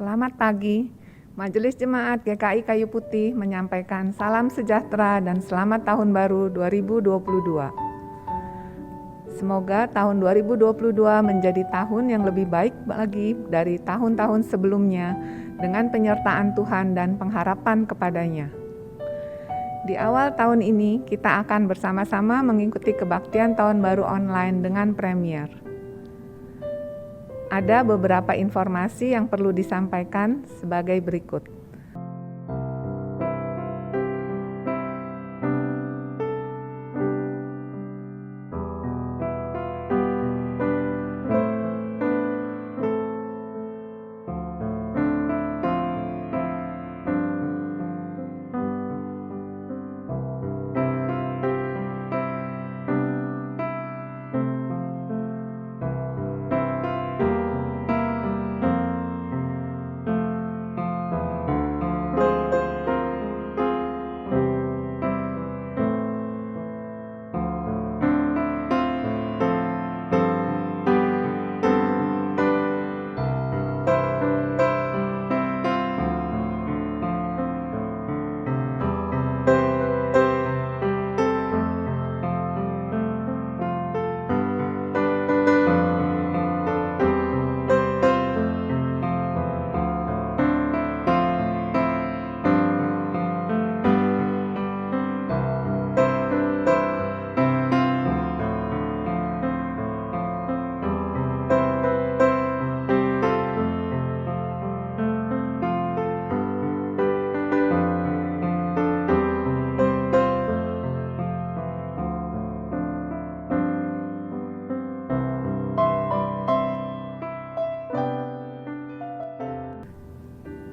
Selamat pagi. Majelis Jemaat GKI Kayu Putih menyampaikan salam sejahtera dan selamat tahun baru 2022. Semoga tahun 2022 menjadi tahun yang lebih baik lagi dari tahun-tahun sebelumnya dengan penyertaan Tuhan dan pengharapan kepadanya. Di awal tahun ini, kita akan bersama-sama mengikuti kebaktian tahun baru online dengan Premier. Ada beberapa informasi yang perlu disampaikan sebagai berikut.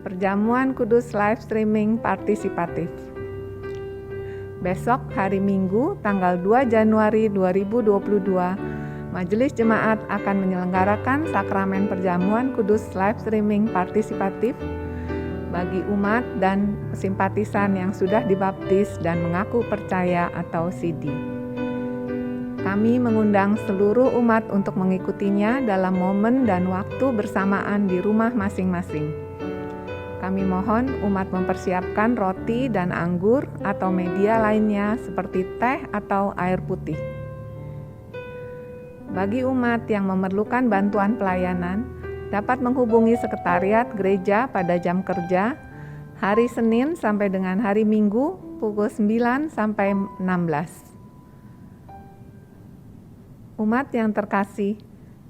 Perjamuan Kudus live streaming partisipatif. Besok hari Minggu tanggal 2 Januari 2022, Majelis Jemaat akan menyelenggarakan sakramen Perjamuan Kudus live streaming partisipatif bagi umat dan simpatisan yang sudah dibaptis dan mengaku percaya atau CD. Kami mengundang seluruh umat untuk mengikutinya dalam momen dan waktu bersamaan di rumah masing-masing. Kami mohon umat mempersiapkan roti dan anggur atau media lainnya seperti teh atau air putih. Bagi umat yang memerlukan bantuan pelayanan, dapat menghubungi sekretariat gereja pada jam kerja hari Senin sampai dengan hari Minggu pukul 9 sampai 16. Umat yang terkasih,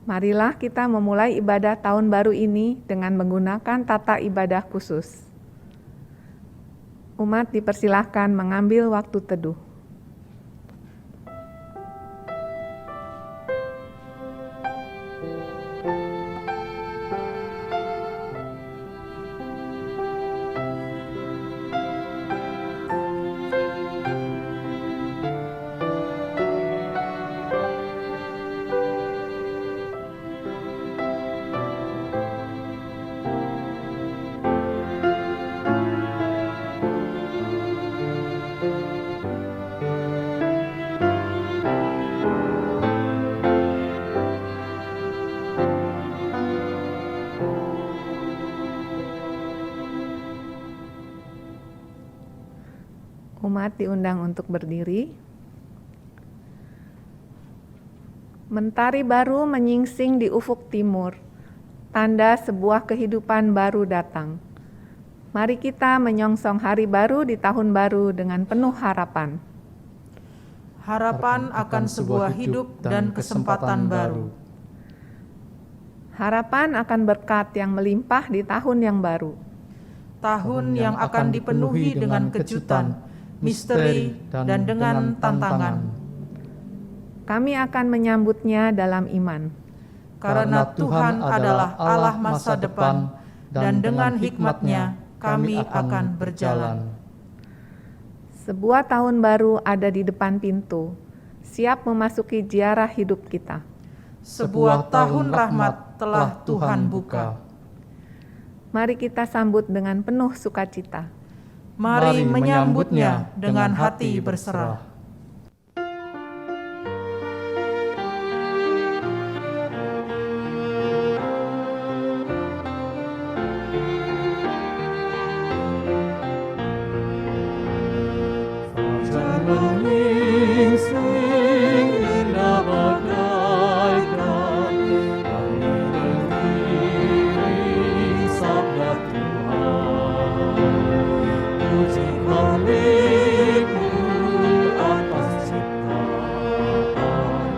marilah kita memulai ibadah tahun baru ini dengan menggunakan tata ibadah khusus. Umat dipersilahkan mengambil waktu teduh. Umat diundang untuk berdiri. Mentari baru menyingsing di ufuk timur, tanda sebuah kehidupan baru datang. Mari kita menyongsong hari baru di tahun baru dengan penuh harapan. Harapan akan sebuah hidup dan kesempatan baru. Harapan akan berkat yang melimpah di tahun yang baru. Tahun yang akan dipenuhi dengan kejutan, misteri, dan dengan tantangan. Kami akan menyambutnya dalam iman. Karena Tuhan adalah Allah masa depan, dan dengan hikmat-Nya kami akan berjalan. Sebuah tahun baru ada di depan pintu, siap memasuki ziarah hidup kita. Sebuah tahun rahmat telah Tuhan buka. Mari kita sambut dengan penuh sukacita. Mari menyambutnya dengan hati berserah. menyingsing indah bagaikan angin berdiri sabda Tuhan. Puji Khalik-Mu atas ciptaan,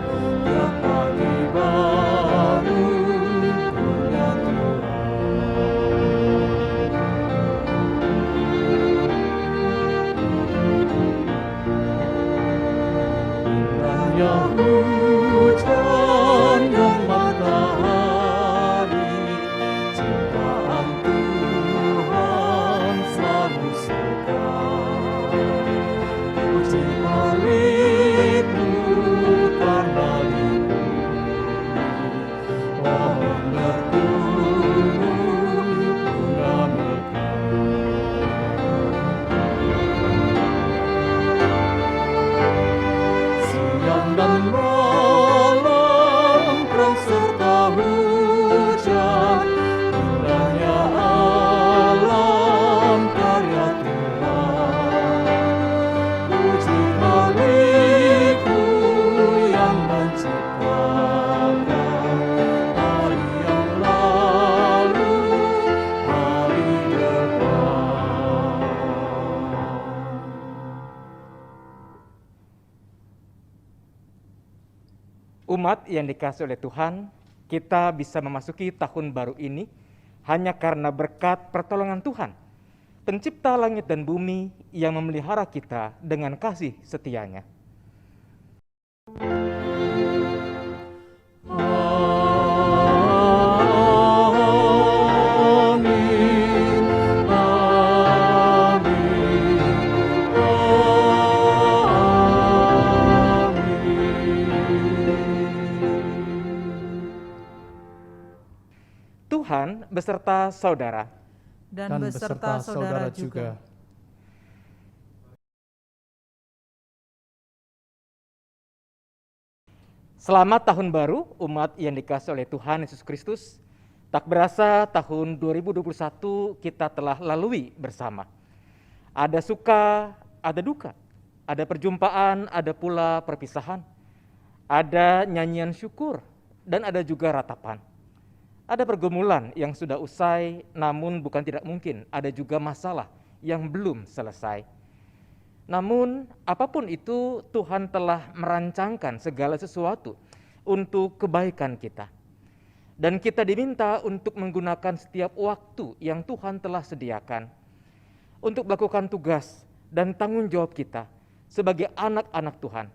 tiap pagi baru punya indahnya hujan dan matahari, ciptaan Tuhan selalu sekali. Puji Khalik-Mu karena di bumi pohon bertumbuh bunga mekar. Siang dan malam perang serta hujan, indahnya alam karya Tuhan. Puji Khalik-Mu yang menciptakan hari yang lalu, hari depan. Umat yang dikasihi oleh Tuhan, kita bisa memasuki tahun baru ini hanya karena berkat pertolongan Tuhan, pencipta langit dan bumi yang memelihara kita dengan kasih setianya. Amin, amin, amin. Tuhan beserta saudara. dan beserta saudara juga. Selamat tahun baru umat yang dikasihi oleh Tuhan Yesus Kristus. Tak berasa tahun 2021 kita telah lalui bersama. Ada suka, ada duka, ada perjumpaan, ada pula perpisahan. Ada nyanyian syukur dan ada juga ratapan. Ada pergumulan yang sudah usai, namun bukan tidak mungkin ada juga masalah yang belum selesai. Namun apapun itu, Tuhan telah merancangkan segala sesuatu untuk kebaikan kita. Dan kita diminta untuk menggunakan setiap waktu yang Tuhan telah sediakan untuk melakukan tugas dan tanggung jawab kita sebagai anak-anak Tuhan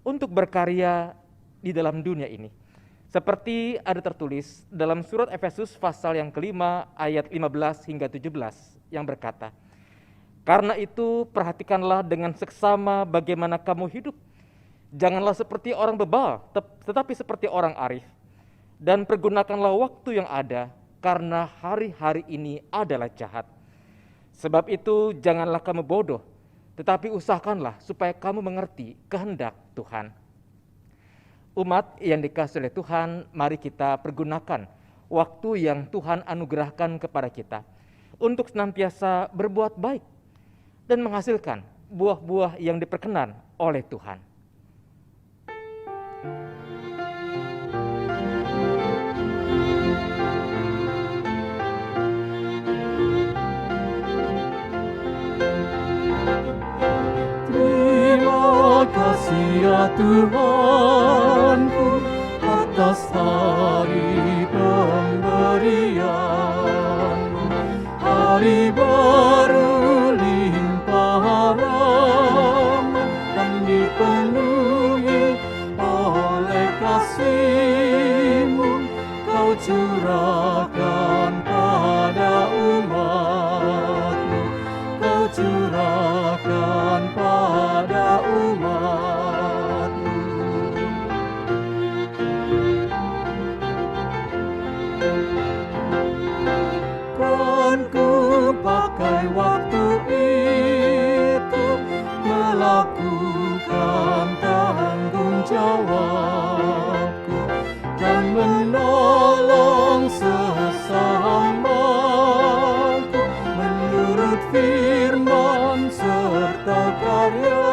untuk berkarya di dalam dunia ini. Seperti ada tertulis dalam surat Efesus pasal yang kelima ayat 15 hingga 17 yang berkata, "Karena itu perhatikanlah dengan seksama bagaimana kamu hidup. Janganlah seperti orang bebal, tetapi seperti orang arif. Dan pergunakanlah waktu yang ada, karena hari-hari ini adalah jahat. Sebab itu janganlah kamu bodoh, tetapi usahakanlah supaya kamu mengerti kehendak Tuhan." Umat yang dikasihi oleh Tuhan, mari kita pergunakan waktu yang Tuhan anugerahkan kepada kita untuk senantiasa berbuat baik dan menghasilkan buah-buah yang diperkenan oleh Tuhan. Terima kasih ya Tuhanku atas hari pemberian-Mu, hari baru limpah rahmat dan dipenuhi oleh kasih-Mu. Kau curahkan pada umat-Mu, Kau curahkan pada umat-Mu. Kan ku pakai waktu itu melakukan tanggung jawabku dan menolong sesamaku menurut firman serta karya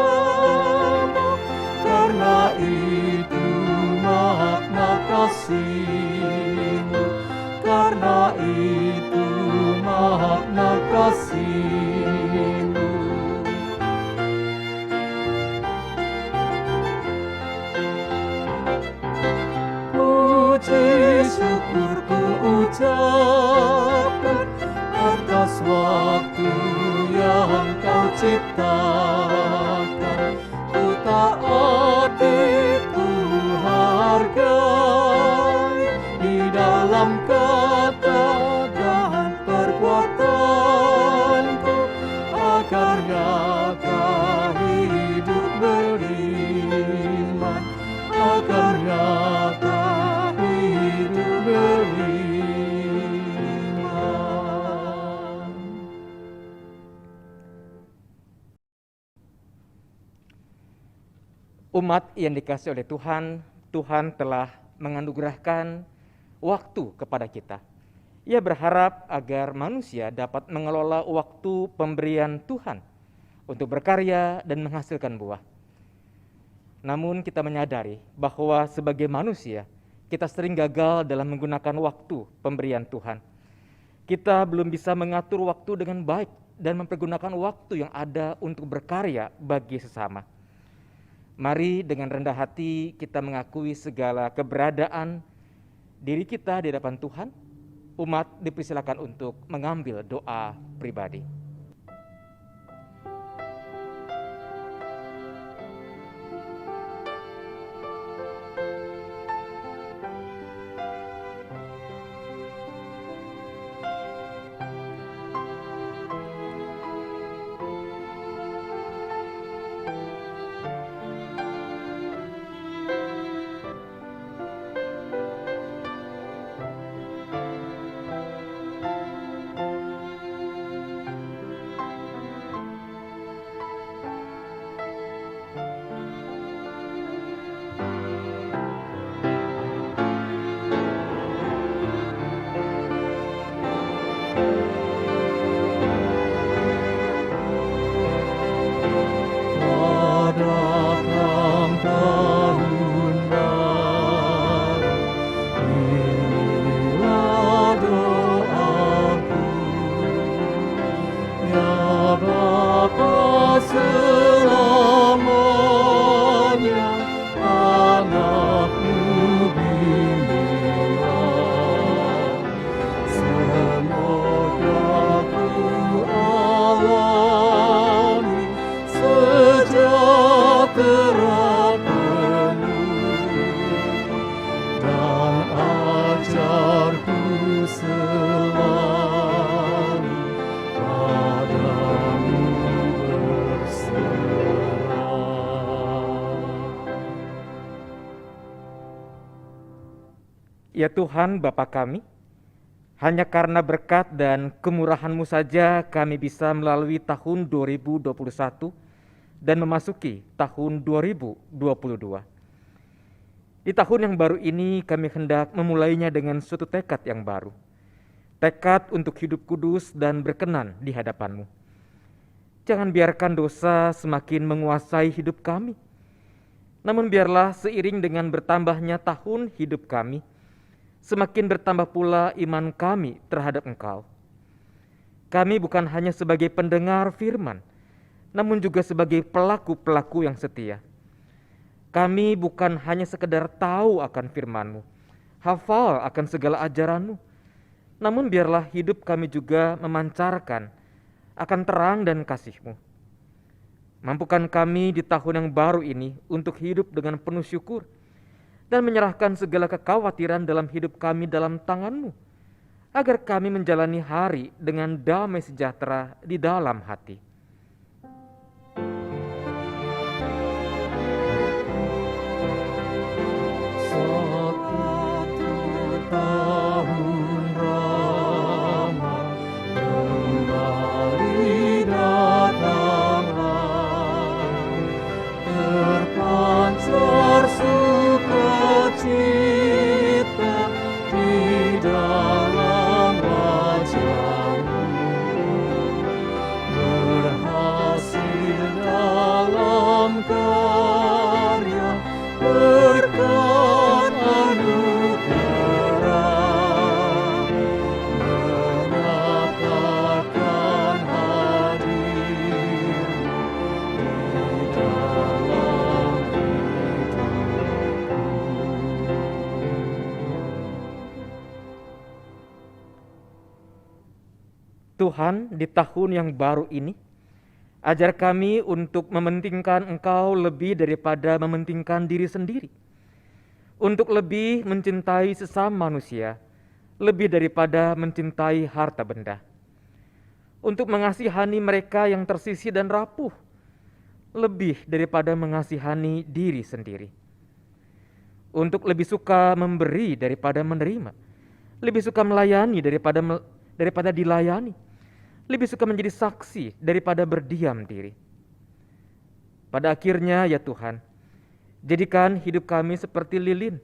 Umat yang dikasihi oleh Tuhan, Tuhan telah menganugerahkan waktu kepada kita. Ia berharap agar manusia dapat mengelola waktu pemberian Tuhan untuk berkarya dan menghasilkan buah. Namun kita menyadari bahwa sebagai manusia, kita sering gagal dalam menggunakan waktu pemberian Tuhan. Kita belum bisa mengatur waktu dengan baik dan mempergunakan waktu yang ada untuk berkarya bagi sesama. Mari dengan rendah hati kita mengakui segala keberadaan diri kita di hadapan Tuhan. Umat dipersilakan untuk mengambil doa pribadi. Datang tahun baru, inilah doaku. Ya Bapa selamanya, anakmu bimbinglah. Semoga ku alami sejahtera penuh, dan ajarku selalu padamu berserah. Ya Tuhan Bapa kami, hanya karena berkat dan kemurahan-Mu saja kami bisa melalui tahun 2021 dan memasuki tahun 2022. Di tahun yang baru ini kami hendak memulainya dengan suatu tekad yang baru. Tekad untuk hidup kudus dan berkenan di hadapan-Mu. Jangan biarkan dosa semakin menguasai hidup kami. Namun biarlah seiring dengan bertambahnya tahun hidup kami, semakin bertambah pula iman kami terhadap Engkau. Kami bukan hanya sebagai pendengar firman, namun juga sebagai pelaku-pelaku yang setia. Kami bukan hanya sekedar tahu akan firman-Mu, hafal akan segala ajaran-Mu, namun biarlah hidup kami juga memancarkan akan terang dan kasih-Mu. Mampukan kami di tahun yang baru ini untuk hidup dengan penuh syukur dan menyerahkan segala kekhawatiran dalam hidup kami dalam tangan-Mu, agar kami menjalani hari dengan damai sejahtera di dalam hati. Satu tahun ramah kembali datanglah, terpancar sukacita di dalam wajah-Mu, berhasil dalam karya berkat anugerah, menyatakan hadir-Mu di dalam hidupku. Tuhan, di tahun yang baru ini, ajar kami untuk mementingkan Engkau lebih daripada mementingkan diri sendiri. Untuk lebih mencintai sesama manusia, lebih daripada mencintai harta benda. Untuk mengasihani mereka yang tersisih dan rapuh, lebih daripada mengasihani diri sendiri. Untuk lebih suka memberi daripada menerima, lebih suka melayani daripada dilayani, lebih suka menjadi saksi daripada berdiam diri. Pada akhirnya ya Tuhan, Jadikan hidup kami seperti lilin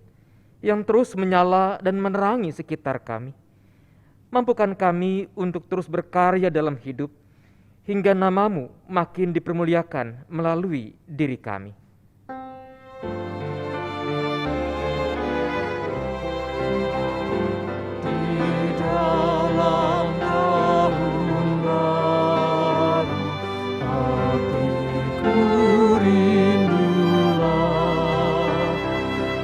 yang terus menyala dan menerangi sekitar kami. Mampukan kami untuk terus berkarya dalam hidup, hingga nama-Mu makin dipermuliakan melalui diri kami. Di dalam tahun baru, hatiku rindulah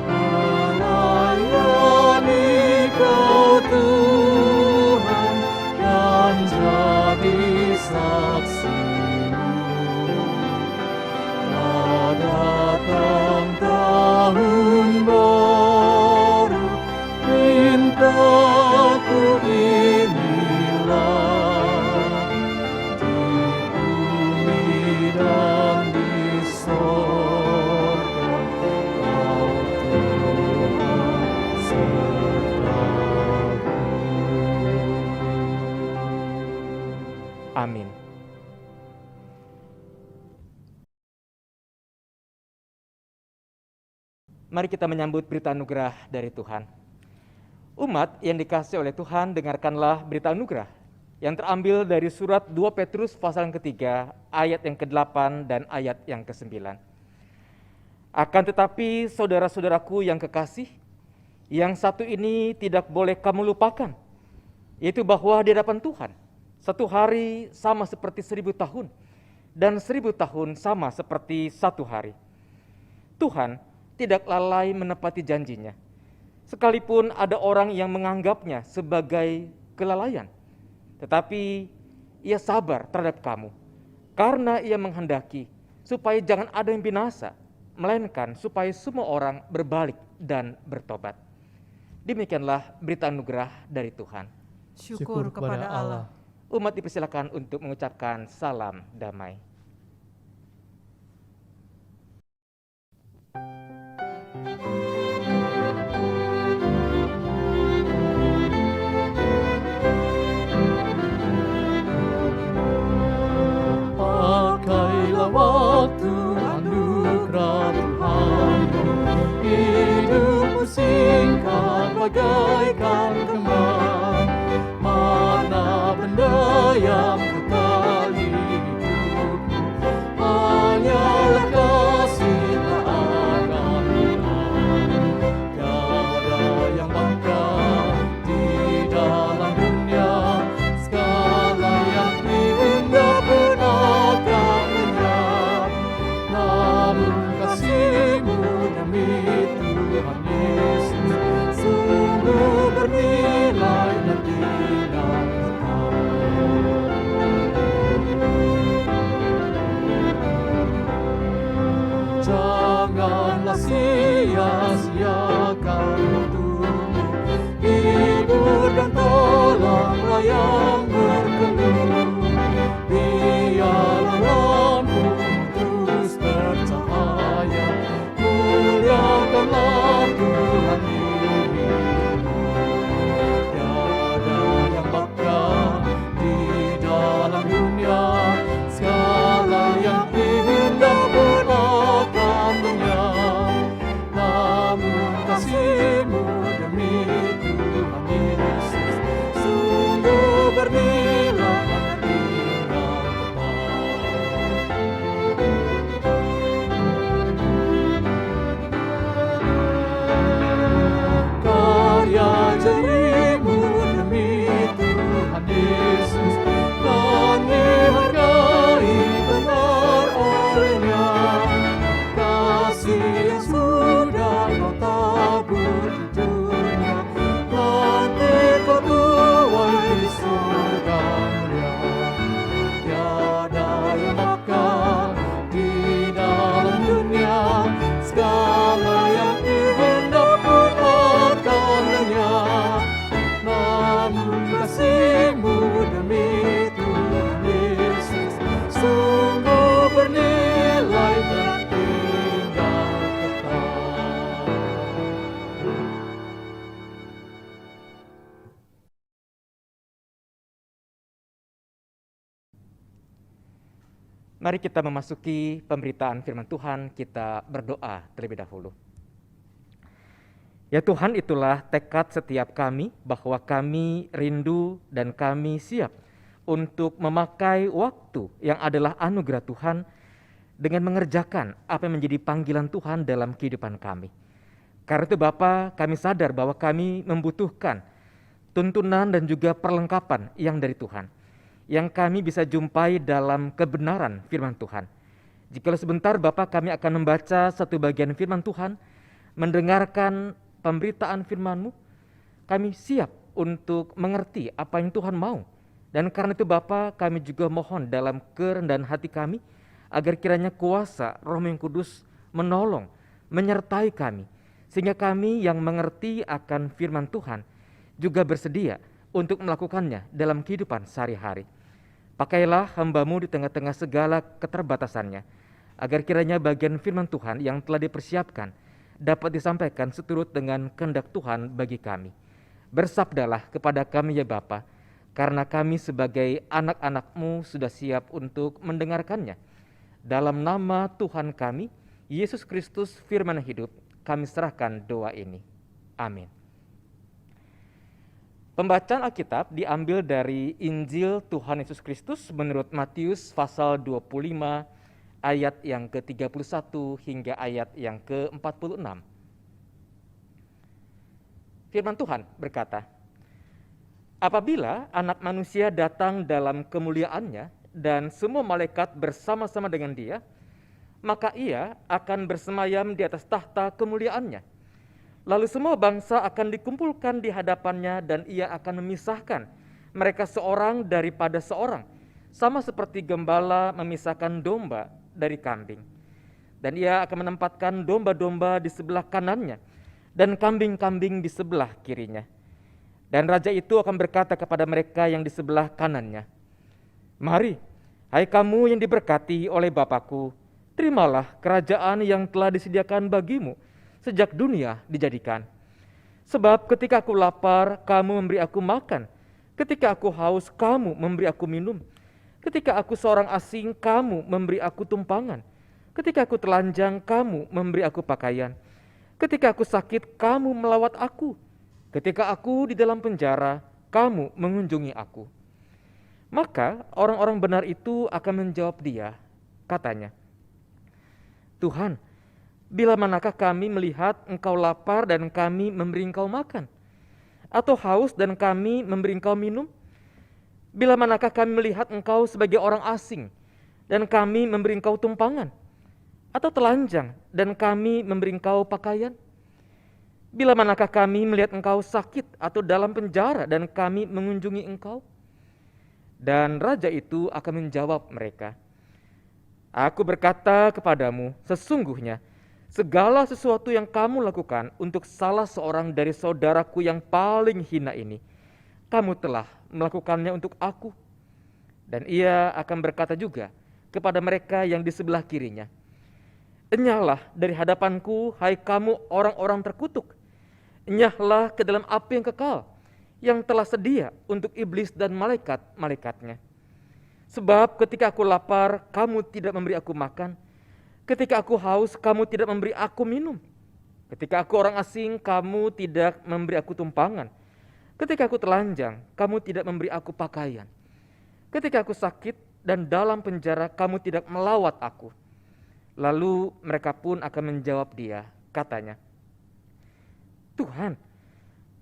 melayani Kau Tuhan dan jadi saksi-Mu. Telah datang tahun baru, mintaku inilah, di bumi dan di sorga, Kau Tuhan sertaku. Amin. Mari kita menyambut berita anugerah dari Tuhan. Umat yang dikasihi oleh Tuhan, dengarkanlah berita anugerah yang terambil dari surat 2 Petrus pasal yang ketiga, ayat yang ke-8 dan ayat yang ke-9. Akan tetapi saudara-saudaraku yang kekasih, yang satu ini tidak boleh kamu lupakan, yaitu bahwa di hadapan Tuhan, satu hari sama seperti 1000 tahun, dan 1000 tahun sama seperti satu hari. Tuhan tidak lalai menepati janjinya, sekalipun ada orang yang menganggapnya sebagai kelalaian. Tetapi Ia sabar terhadap kamu, karena Ia menghendaki supaya jangan ada yang binasa, melainkan supaya semua orang berbalik dan bertobat. Demikianlah berita anugerah dari Tuhan. Syukur kepada Allah. Umat dipersilakan untuk mengucapkan salam damai. Pakailah waktu anugerah Tuhanmu, hidupmu singkat bagaikan kemar. Mana benda yang kekal di hidupmu, hanyalah kasih tak akan hilang. Tiada yang bakal di dalam dunia, segala yang indah pun akan lenyap. Namun kasih-Mu demi Tuhan Yesus sungguh bernilai dan tidak kekal. Janganlah sia-siakan waktumu, hibur dan tolonglah yang berkeluh. Biarlah lampu terus bercahaya, muliakanlah Tuhan dirimu. Tiada yang bakal di dalam dunia, segala yang indah pun akan lenyap. Namun kasih-Mu demi Tuhan Yesus sungguh bernilai dan tidak kekal. Karya jarimu demi Tuhan Yesus kan dihargai benar oleh-Nya. Kasih yang sudah Kau tabur di dunia, nanti Kau tuai di surga mulia. Tiada yang bakal di dalam dunia, segala yang indah pun akan lenyap. Namun kasih-Mu demi Tuhan Yesus sungguh bernilai Mari kita memasuki pemberitaan firman Tuhan, kita berdoa terlebih dahulu. Ya Tuhan, itulah tekad setiap kami bahwa kami rindu dan kami siap untuk memakai waktu yang adalah anugerah Tuhan dengan mengerjakan apa yang menjadi panggilan Tuhan dalam kehidupan kami. Karena itu Bapa, kami sadar bahwa kami membutuhkan tuntunan dan juga perlengkapan yang dari Tuhan, yang kami bisa jumpai dalam kebenaran firman Tuhan. Jikalau sebentar Bapa kami akan membaca satu bagian firman Tuhan, mendengarkan pemberitaan firman-Mu, kami siap untuk mengerti apa yang Tuhan mau. Dan karena itu Bapa, kami juga mohon dalam kerendahan hati kami, agar kiranya kuasa Roh yang Kudus menolong, menyertai kami, sehingga kami yang mengerti akan firman Tuhan juga bersedia untuk melakukannya dalam kehidupan sehari-hari. Pakailah hamba-Mu di tengah-tengah segala keterbatasannya, agar kiranya bagian firman Tuhan yang telah dipersiapkan dapat disampaikan seturut dengan kehendak Tuhan bagi kami. Bersabdalah kepada kami ya Bapa, karena kami sebagai anak-anak-Mu sudah siap untuk mendengarkannya. Dalam nama Tuhan kami, Yesus Kristus firman hidup, kami serahkan doa ini. Amin. Pembacaan Alkitab diambil dari Injil Tuhan Yesus Kristus menurut Matius pasal 25 ayat yang ke-31 hingga ayat yang ke-46. Firman Tuhan berkata, apabila Anak Manusia datang dalam kemuliaannya dan semua malaikat bersama-sama dengan Dia, maka Ia akan bersemayam di atas tahta kemuliaannya. Lalu semua bangsa akan dikumpulkan di hadapannya dan Ia akan memisahkan mereka seorang daripada seorang, sama seperti gembala memisahkan domba dari kambing. Dan Ia akan menempatkan domba-domba di sebelah kanannya dan kambing-kambing di sebelah kirinya. Dan Raja itu akan berkata kepada mereka yang di sebelah kanannya, mari, hai kamu yang diberkati oleh Bapa-Ku, terimalah kerajaan yang telah disediakan bagimu sejak dunia dijadikan. Sebab ketika aku lapar, kamu memberi aku makan. Ketika aku haus, kamu memberi aku minum. Ketika aku seorang asing, kamu memberi aku tumpangan. Ketika aku telanjang, kamu memberi aku pakaian. Ketika aku sakit, kamu melawat aku. Ketika aku di dalam penjara, kamu mengunjungi aku. Maka orang-orang benar itu akan menjawab Dia, katanya, Tuhan, bila manakah kami melihat Engkau lapar dan kami memberi Engkau makan? Atau haus dan kami memberi Engkau minum? Bila manakah kami melihat Engkau sebagai orang asing dan kami memberi Engkau tumpangan? Atau telanjang dan kami memberi Engkau pakaian? Bila manakah kami melihat Engkau sakit atau dalam penjara dan kami mengunjungi Engkau? Dan Raja itu akan menjawab mereka, Aku berkata kepadamu, sesungguhnya segala sesuatu yang kamu lakukan untuk salah seorang dari saudaraku yang paling hina ini, kamu telah melakukannya untuk aku. Dan Ia akan berkata juga kepada mereka yang di sebelah kirinya, enyahlah dari hadapanku, hai kamu orang-orang terkutuk. Enyahlah ke dalam api yang kekal, yang telah sedia untuk iblis dan malaikat-malaikatnya. Sebab ketika aku lapar, kamu tidak memberi aku makan. Ketika aku haus, kamu tidak memberi aku minum. Ketika aku orang asing, kamu tidak memberi aku tumpangan. Ketika aku telanjang, kamu tidak memberi aku pakaian. Ketika aku sakit dan dalam penjara, kamu tidak melawat aku. Lalu mereka pun akan menjawab Dia, katanya, Tuhan,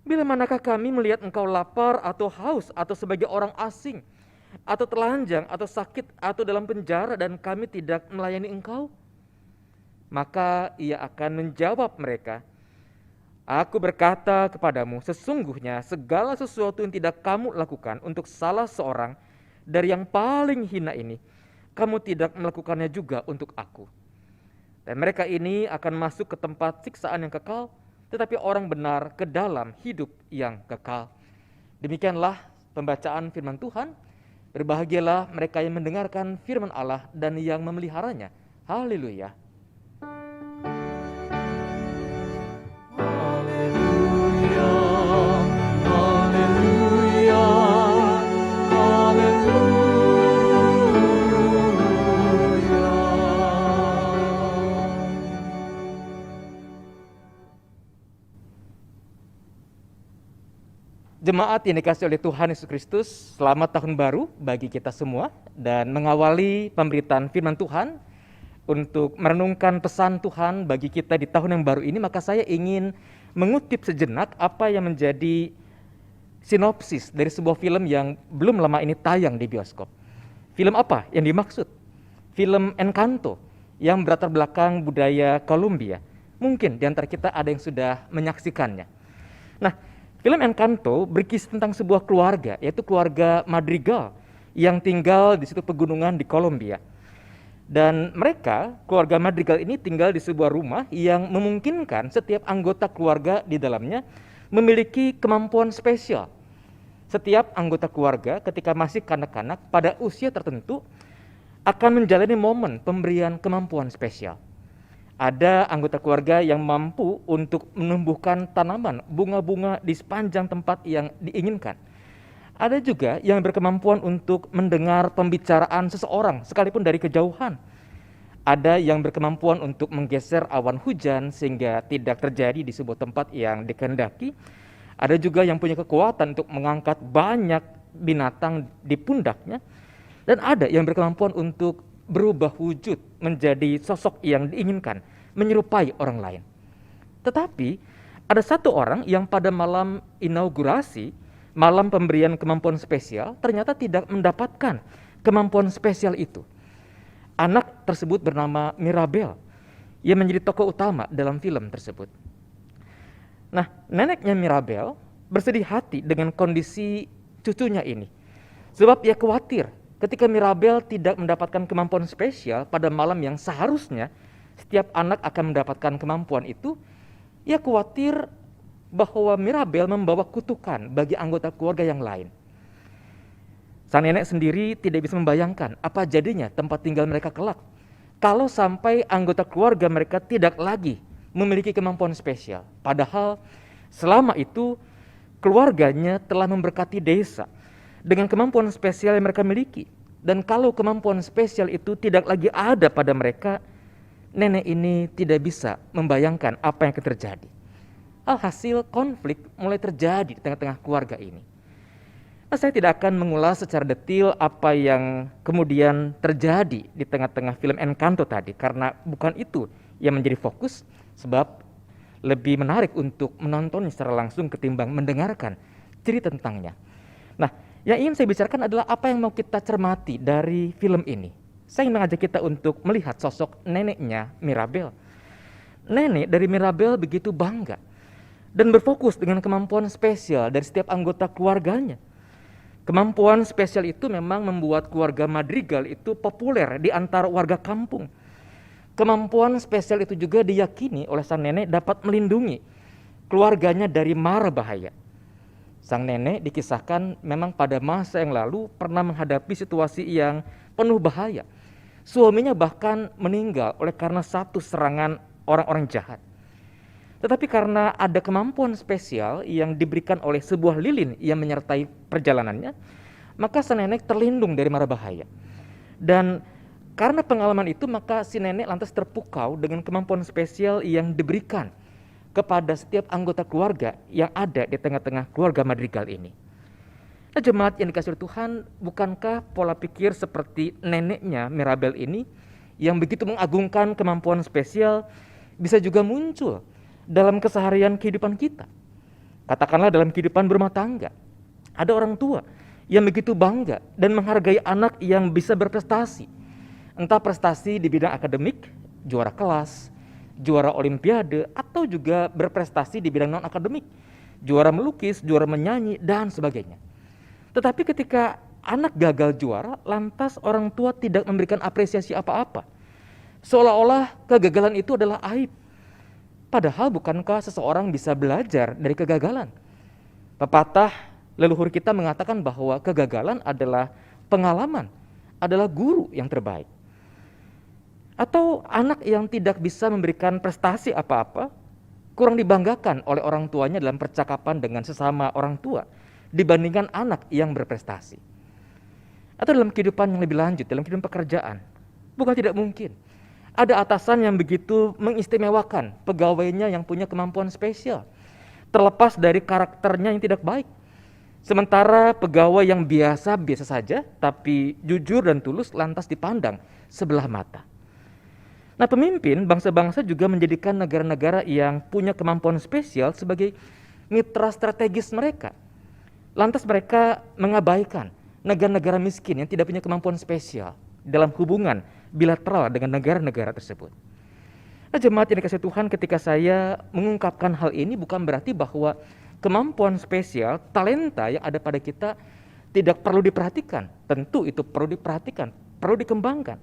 bila manakah kami melihat Engkau lapar atau haus atau sebagai orang asing, atau telanjang atau sakit atau dalam penjara dan kami tidak melayani Engkau? Maka Ia akan menjawab mereka, Aku berkata kepadamu, sesungguhnya segala sesuatu yang tidak kamu lakukan untuk salah seorang dari yang paling hina ini, kamu tidak melakukannya juga untuk aku. Dan mereka ini akan masuk ke tempat siksaan yang kekal, tetapi orang benar ke dalam hidup yang kekal. Demikianlah pembacaan firman Tuhan. Berbahagialah mereka yang mendengarkan firman Allah dan yang memeliharanya. Haleluya. Jemaat yang dikasihi oleh Tuhan Yesus Kristus, selamat tahun baru bagi kita semua. Dan mengawali pemberitaan firman Tuhan untuk merenungkan pesan Tuhan bagi kita di tahun yang baru ini, maka saya ingin mengutip sejenak apa yang menjadi sinopsis dari sebuah film yang belum lama ini tayang di bioskop. Film apa yang dimaksud? Film Encanto yang berlatar belakang budaya Kolombia. Mungkin di antara kita ada yang sudah menyaksikannya. Nah, film Encanto berkisah tentang sebuah keluarga, yaitu keluarga Madrigal yang tinggal di situ pegunungan di Kolombia. Dan mereka, keluarga Madrigal ini tinggal di sebuah rumah yang memungkinkan setiap anggota keluarga di dalamnya memiliki kemampuan spesial. Setiap anggota keluarga ketika masih kanak-kanak pada usia tertentu akan menjalani momen pemberian kemampuan spesial. Ada anggota keluarga yang mampu untuk menumbuhkan tanaman, bunga-bunga di sepanjang tempat yang diinginkan. Ada juga yang berkemampuan untuk mendengar pembicaraan seseorang sekalipun dari kejauhan. Ada yang berkemampuan untuk menggeser awan hujan sehingga tidak terjadi di sebuah tempat yang dikehendaki. Ada juga yang punya kekuatan untuk mengangkat banyak binatang di pundaknya. Dan ada yang berkemampuan untuk berubah wujud menjadi sosok yang diinginkan, menyerupai orang lain. Tetapi ada satu orang yang pada malam inaugurasi, malam pemberian kemampuan spesial, ternyata tidak mendapatkan kemampuan spesial itu. Anak tersebut bernama Mirabel. Ia menjadi tokoh utama dalam film tersebut. Nah, neneknya Mirabel bersedih hati dengan kondisi cucunya ini. Sebab ia khawatir ketika Mirabel tidak mendapatkan kemampuan spesial pada malam yang seharusnya setiap anak akan mendapatkan kemampuan itu, ia khawatir bahwa Mirabel membawa kutukan bagi anggota keluarga yang lain. Sang nenek sendiri tidak bisa membayangkan apa jadinya tempat tinggal mereka kelak kalau sampai anggota keluarga mereka tidak lagi memiliki kemampuan spesial. Padahal selama itu keluarganya telah memberkati desa dengan kemampuan spesial yang mereka miliki. Dan kalau kemampuan spesial itu tidak lagi ada pada mereka, nenek ini tidak bisa membayangkan apa yang akan terjadi. Alhasil konflik mulai terjadi di tengah-tengah keluarga ini. Nah, saya tidak akan mengulas secara detail apa yang kemudian terjadi di tengah-tengah film Encanto tadi, karena bukan itu yang menjadi fokus, sebab lebih menarik untuk menontonnya secara langsung ketimbang mendengarkan cerita tentangnya. Nah, yang ingin saya bicarakan adalah apa yang mau kita cermati dari film ini. Saya ingin mengajak kita untuk melihat sosok neneknya Mirabel. Nenek dari Mirabel begitu bangga dan berfokus dengan kemampuan spesial dari setiap anggota keluarganya. Kemampuan spesial itu memang membuat keluarga Madrigal itu populer di antara warga kampung. Kemampuan spesial itu juga diyakini oleh sang nenek dapat melindungi keluarganya dari mara bahaya. Sang nenek dikisahkan memang pada masa yang lalu pernah menghadapi situasi yang penuh bahaya. Suaminya bahkan meninggal oleh karena satu serangan orang-orang jahat. Tetapi karena ada kemampuan spesial yang diberikan oleh sebuah lilin yang menyertai perjalanannya, maka sang nenek terlindung dari mara bahaya. Dan karena pengalaman itu, maka si nenek lantas terpukau dengan kemampuan spesial yang diberikan kepada setiap anggota keluarga yang ada di tengah-tengah keluarga Madrigal ini. Nah, jemaat yang dikasihi Tuhan, bukankah pola pikir seperti neneknya Mirabel ini yang begitu mengagungkan kemampuan spesial bisa juga muncul dalam keseharian kehidupan kita? Katakanlah dalam kehidupan berumah tangga, ada orang tua yang begitu bangga dan menghargai anak yang bisa berprestasi, entah prestasi di bidang akademik, juara kelas, juara olimpiade, atau juga berprestasi di bidang non-akademik, juara melukis, juara menyanyi, dan sebagainya. Tetapi ketika anak gagal juara, lantas orang tua tidak memberikan apresiasi apa-apa. Seolah-olah kegagalan itu adalah aib. Padahal bukankah seseorang bisa belajar dari kegagalan? Pepatah leluhur kita mengatakan bahwa kegagalan adalah pengalaman, adalah guru yang terbaik. Atau anak yang tidak bisa memberikan prestasi apa-apa kurang dibanggakan oleh orang tuanya dalam percakapan dengan sesama orang tua dibandingkan anak yang berprestasi. Atau dalam kehidupan yang lebih lanjut, dalam kehidupan pekerjaan, bukan tidak mungkin ada atasan yang begitu mengistimewakan pegawainya yang punya kemampuan spesial, terlepas dari karakternya yang tidak baik. Sementara pegawai yang biasa-biasa saja, tapi jujur dan tulus lantas dipandang sebelah mata. Nah, pemimpin bangsa-bangsa juga menjadikan negara-negara yang punya kemampuan spesial sebagai mitra strategis mereka. Lantas mereka mengabaikan negara-negara miskin yang tidak punya kemampuan spesial dalam hubungan bilateral dengan negara-negara tersebut. Nah, jemaat yang dikasihi Tuhan, ketika saya mengungkapkan hal ini bukan berarti bahwa kemampuan spesial, talenta yang ada pada kita tidak perlu diperhatikan. Tentu itu perlu diperhatikan, perlu dikembangkan.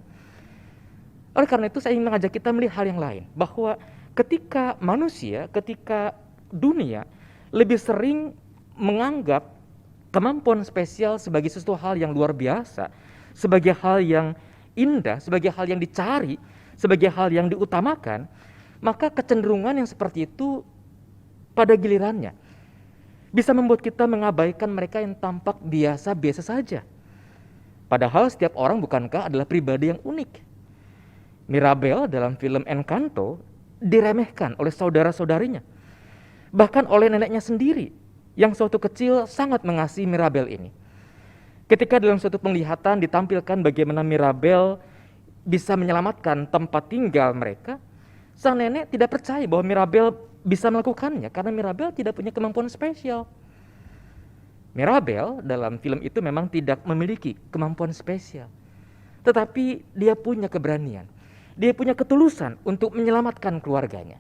Oleh karena itu saya ingin mengajak kita melihat hal yang lain, bahwa ketika manusia, ketika dunia lebih sering menganggap kemampuan spesial sebagai sesuatu hal yang luar biasa, sebagai hal yang indah, sebagai hal yang dicari, sebagai hal yang diutamakan, maka kecenderungan yang seperti itu pada gilirannya bisa membuat kita mengabaikan mereka yang tampak biasa-biasa saja. Padahal setiap orang bukankah adalah pribadi yang unik. Mirabel dalam film Encanto diremehkan oleh saudara-saudarinya, bahkan oleh neneknya sendiri yang suatu kecil sangat mengasihi Mirabel ini. Ketika dalam suatu penglihatan ditampilkan bagaimana Mirabel bisa menyelamatkan tempat tinggal mereka, sang nenek tidak percaya bahwa Mirabel bisa melakukannya karena Mirabel tidak punya kemampuan spesial. Mirabel dalam film itu memang tidak memiliki kemampuan spesial, tetapi dia punya keberanian, dia punya ketulusan untuk menyelamatkan keluarganya.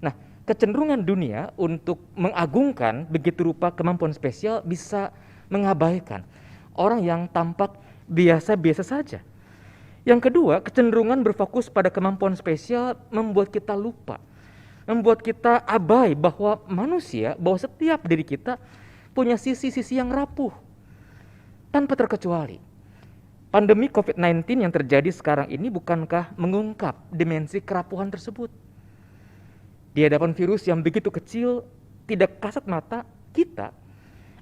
Nah, kecenderungan dunia untuk mengagungkan begitu rupa kemampuan spesial bisa mengabaikan orang yang tampak biasa-biasa saja. Yang kedua, kecenderungan berfokus pada kemampuan spesial membuat kita lupa, membuat kita abai bahwa manusia, bahwa setiap diri kita punya sisi-sisi yang rapuh. Tanpa terkecuali, pandemi COVID-19 yang terjadi sekarang ini bukankah mengungkap dimensi kerapuhan tersebut? Di hadapan virus yang begitu kecil, tidak kasat mata kita,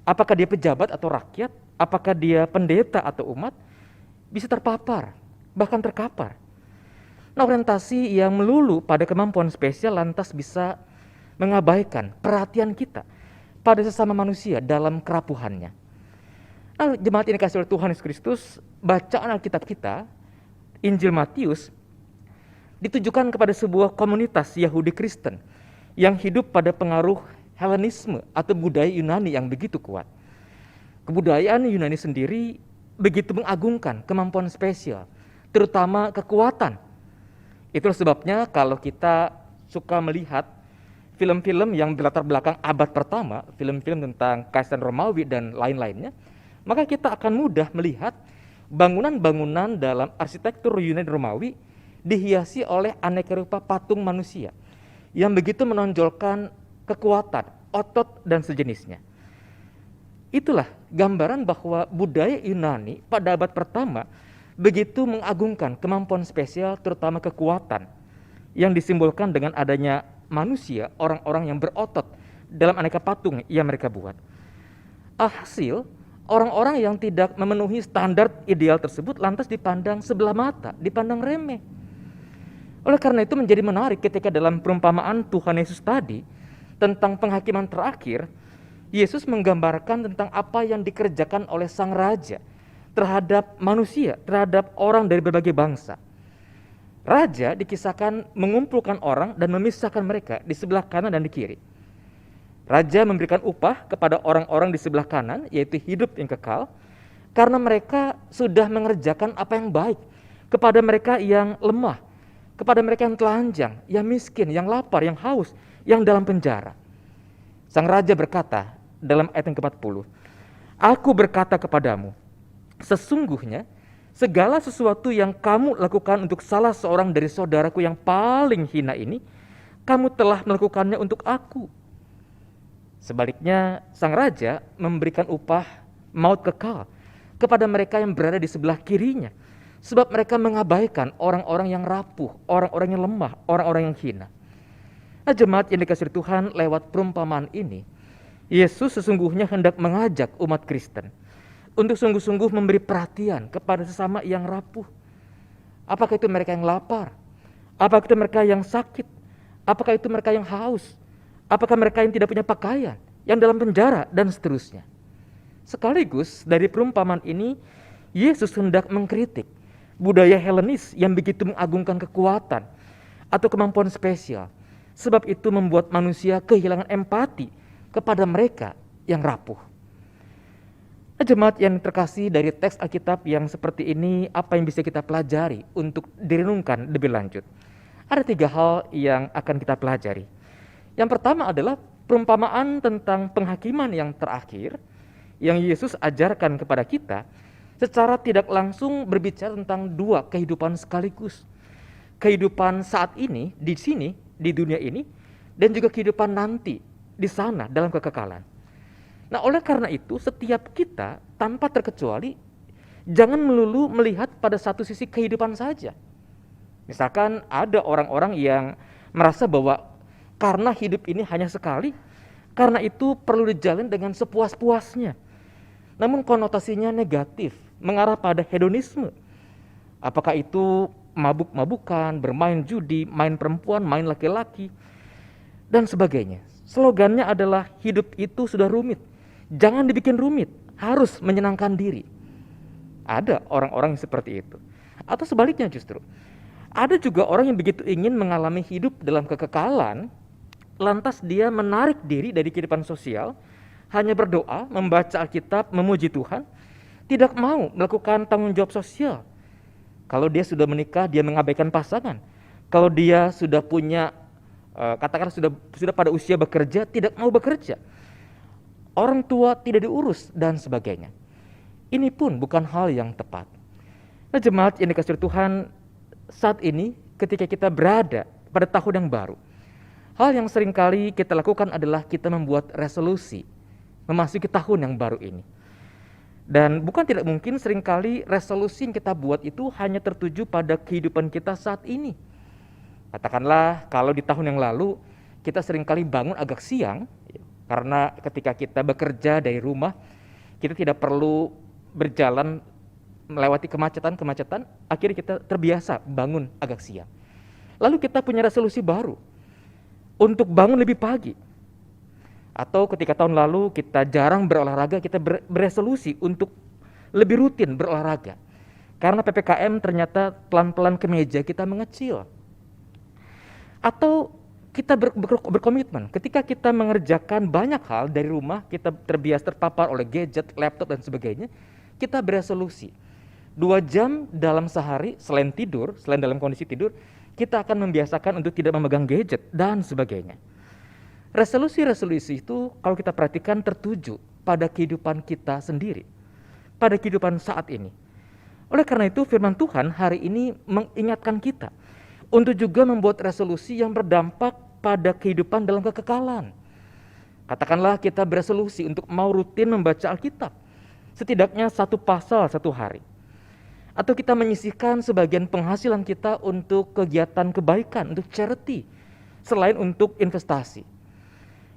apakah dia pejabat atau rakyat, apakah dia pendeta atau umat, bisa terpapar, bahkan terkapar. Nah, orientasi yang melulu pada kemampuan spesial lantas bisa mengabaikan perhatian kita pada sesama manusia dalam kerapuhannya. Nah, jemaat yang dikasihi oleh Tuhan Yesus Kristus, bacaan Alkitab kita, Injil Matius, ditujukan kepada sebuah komunitas Yahudi Kristen yang hidup pada pengaruh Helenisme atau budaya Yunani yang begitu kuat. Kebudayaan Yunani sendiri begitu mengagungkan kemampuan spesial, terutama kekuatan. Itulah sebabnya kalau kita suka melihat film-film yang berlatar belakang abad pertama, film-film tentang Kaisar Romawi dan lain-lainnya, maka kita akan mudah melihat bangunan-bangunan dalam arsitektur Yunani Romawi dihiasi oleh aneka rupa patung manusia yang begitu menonjolkan kekuatan, otot, dan sejenisnya. Itulah gambaran bahwa budaya Yunani pada abad pertama begitu mengagungkan kemampuan spesial, terutama kekuatan yang disimbolkan dengan adanya manusia, orang-orang yang berotot dalam aneka patung yang mereka buat. Alhasil, orang-orang yang tidak memenuhi standar ideal tersebut lantas dipandang sebelah mata, dipandang remeh. Oleh karena itu menjadi menarik ketika dalam perumpamaan Tuhan Yesus tadi tentang penghakiman terakhir, Yesus menggambarkan tentang apa yang dikerjakan oleh sang raja terhadap manusia, terhadap orang dari berbagai bangsa. Raja dikisahkan mengumpulkan orang dan memisahkan mereka di sebelah kanan dan di kiri. Raja memberikan upah kepada orang-orang di sebelah kanan, yaitu hidup yang kekal, karena mereka sudah mengerjakan apa yang baik kepada mereka yang lemah, kepada mereka yang telanjang, yang miskin, yang lapar, yang haus, yang dalam penjara. Sang raja berkata dalam ayat yang ke-40, "Aku berkata kepadamu, sesungguhnya segala sesuatu yang kamu lakukan untuk salah seorang dari saudaraku yang paling hina ini, kamu telah melakukannya untuk aku." Sebaliknya, sang raja memberikan upah maut kekal kepada mereka yang berada di sebelah kirinya, sebab mereka mengabaikan orang-orang yang rapuh, orang-orang yang lemah, orang-orang yang hina. Nah, jemaat yang dikasihi Tuhan, lewat perumpamaan ini, Yesus sesungguhnya hendak mengajak umat Kristen untuk sungguh-sungguh memberi perhatian kepada sesama yang rapuh. Apakah itu mereka yang lapar? Apakah itu mereka yang sakit? Apakah itu mereka yang haus? Apakah mereka yang tidak punya pakaian, yang dalam penjara, dan seterusnya. Sekaligus dari perumpamaan ini, Yesus hendak mengkritik budaya Helenis yang begitu mengagungkan kekuatan atau kemampuan spesial. Sebab itu membuat manusia kehilangan empati kepada mereka yang rapuh. Jemaat yang terkasih, dari teks Alkitab yang seperti ini, apa yang bisa kita pelajari untuk direnungkan lebih lanjut? Ada 3 hal yang akan kita pelajari. Yang pertama adalah perumpamaan tentang penghakiman yang terakhir yang Yesus ajarkan kepada kita secara tidak langsung berbicara tentang 2 kehidupan sekaligus. Kehidupan saat ini, di sini, di dunia ini, dan juga kehidupan nanti, di sana, dalam kekekalan. Nah, oleh karena itu, setiap kita tanpa terkecuali jangan melulu melihat pada satu sisi kehidupan saja. Misalkan ada orang-orang yang merasa bahwa karena hidup ini hanya sekali, karena itu perlu dijalin dengan sepuas-puasnya. Namun konotasinya negatif, mengarah pada hedonisme. Apakah itu mabuk-mabukan, bermain judi, main perempuan, main laki-laki, dan sebagainya. Slogannya adalah hidup itu sudah rumit. Jangan dibikin rumit, harus menyenangkan diri. Ada orang-orang yang seperti itu. Atau sebaliknya justru, ada juga orang yang begitu ingin mengalami hidup dalam kekekalan, lantas dia menarik diri dari kehidupan sosial, hanya berdoa, membaca Alkitab, memuji Tuhan, tidak mau melakukan tanggung jawab sosial. Kalau dia sudah menikah, dia mengabaikan pasangan. Kalau dia sudah punya, katakan sudah pada usia bekerja, tidak mau bekerja. Orang tua tidak diurus, dan sebagainya. Ini pun bukan hal yang tepat. Nah, jemaat yang dikasihi Tuhan, saat ini ketika kita berada pada tahun yang baru, hal yang seringkali kita lakukan adalah kita membuat resolusi memasuki tahun yang baru ini. Dan bukan tidak mungkin seringkali resolusi yang kita buat itu hanya tertuju pada kehidupan kita saat ini. Katakanlah kalau di tahun yang lalu kita seringkali bangun agak siang, karena ketika kita bekerja dari rumah, kita tidak perlu berjalan melewati kemacetan, akhirnya kita terbiasa bangun agak siang. Lalu kita punya resolusi baru untuk bangun lebih pagi. Atau ketika tahun lalu kita jarang berolahraga, kita beresolusi untuk lebih rutin berolahraga. Karena PPKM ternyata pelan-pelan ke meja kita mengecil. Atau kita berkomitmen, ketika kita mengerjakan banyak hal dari rumah, kita terbiasa terpapar oleh gadget, laptop, dan sebagainya, kita beresolusi 2 jam dalam sehari, selain dalam kondisi tidur, kita akan membiasakan untuk tidak memegang gadget, dan sebagainya. Resolusi-resolusi itu kalau kita perhatikan tertuju pada kehidupan kita sendiri, pada kehidupan saat ini. Oleh karena itu firman Tuhan hari ini mengingatkan kita untuk juga membuat resolusi yang berdampak pada kehidupan dalam kekekalan. Katakanlah kita beresolusi untuk mau rutin membaca Alkitab, setidaknya 1 pasal 1 hari. Atau kita menyisihkan sebagian penghasilan kita untuk kegiatan kebaikan, untuk charity, selain untuk investasi.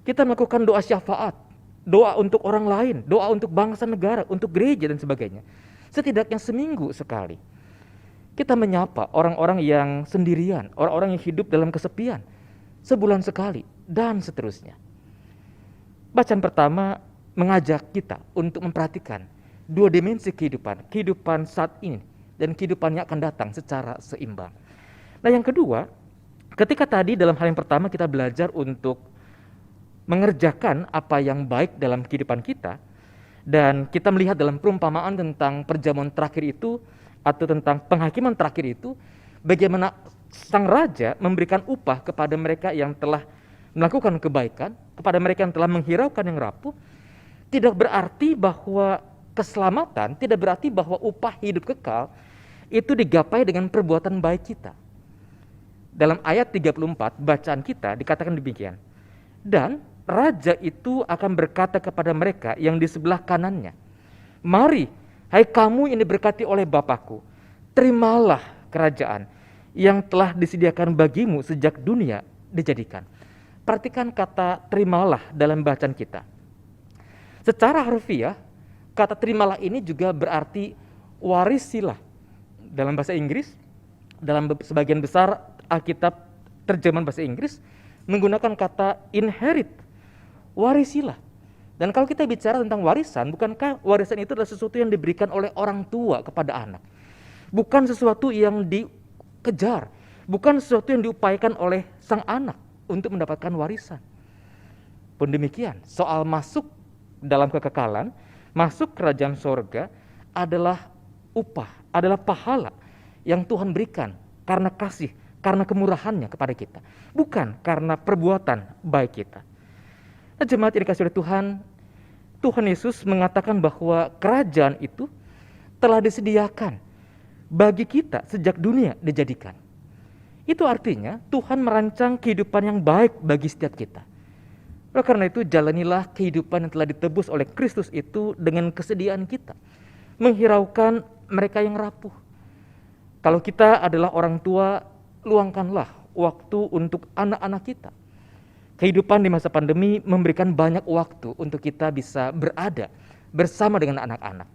Kita melakukan doa syafaat, doa untuk orang lain, doa untuk bangsa negara, untuk gereja, dan sebagainya. Setidaknya seminggu sekali. Kita menyapa orang-orang yang sendirian, orang-orang yang hidup dalam kesepian, sebulan sekali, dan seterusnya. Bacaan pertama mengajak kita untuk memperhatikan 2 dimensi kehidupan saat ini, dan kehidupan yang akan datang secara seimbang. Nah, yang kedua, ketika tadi dalam hal yang pertama kita belajar untuk mengerjakan apa yang baik dalam kehidupan kita, dan kita melihat dalam perumpamaan tentang perjamuan terakhir itu, atau tentang penghakiman terakhir itu, bagaimana sang raja memberikan upah kepada mereka yang telah melakukan kebaikan, kepada mereka yang telah menghiraukan yang rapuh. Tidak berarti bahwa keselamatan, tidak berarti bahwa upah hidup kekal itu digapai dengan perbuatan baik kita. Dalam ayat 34 bacaan kita dikatakan demikian. Dan raja itu akan berkata kepada mereka yang di sebelah kanannya, "Mari, hai kamu yang diberkati oleh Bapakku, terimalah kerajaan yang telah disediakan bagimu sejak dunia dijadikan." Perhatikan kata terimalah dalam bacaan kita. Secara harfiah, kata terimalah ini juga berarti warisilah. Dalam bahasa Inggris, dalam sebagian besar Alkitab terjemahan bahasa Inggris menggunakan kata inherit, warisilah. Dan kalau kita bicara tentang warisan, bukankah warisan itu adalah sesuatu yang diberikan oleh orang tua kepada anak? Bukan sesuatu yang dikejar, bukan sesuatu yang diupayakan oleh sang anak untuk mendapatkan warisan. Pun demikian, soal masuk dalam kekekalan, masuk kerajaan sorga adalah upah, adalah pahala yang Tuhan berikan karena kasih, karena kemurahannya kepada kita, bukan karena perbuatan baik kita. Nah, jemaat yang dikasihi oleh Tuhan, Tuhan Yesus mengatakan bahwa kerajaan itu telah disediakan bagi kita sejak dunia dijadikan. Itu artinya Tuhan merancang kehidupan yang baik bagi setiap kita. Oleh karena itu, jalanilah kehidupan yang telah ditebus oleh Kristus itu dengan kesediaan kita, menghiraukan mereka yang rapuh. Kalau kita adalah orang tua, luangkanlah waktu untuk anak-anak kita. Kehidupan di masa pandemi memberikan banyak waktu untuk kita bisa berada bersama dengan anak-anak.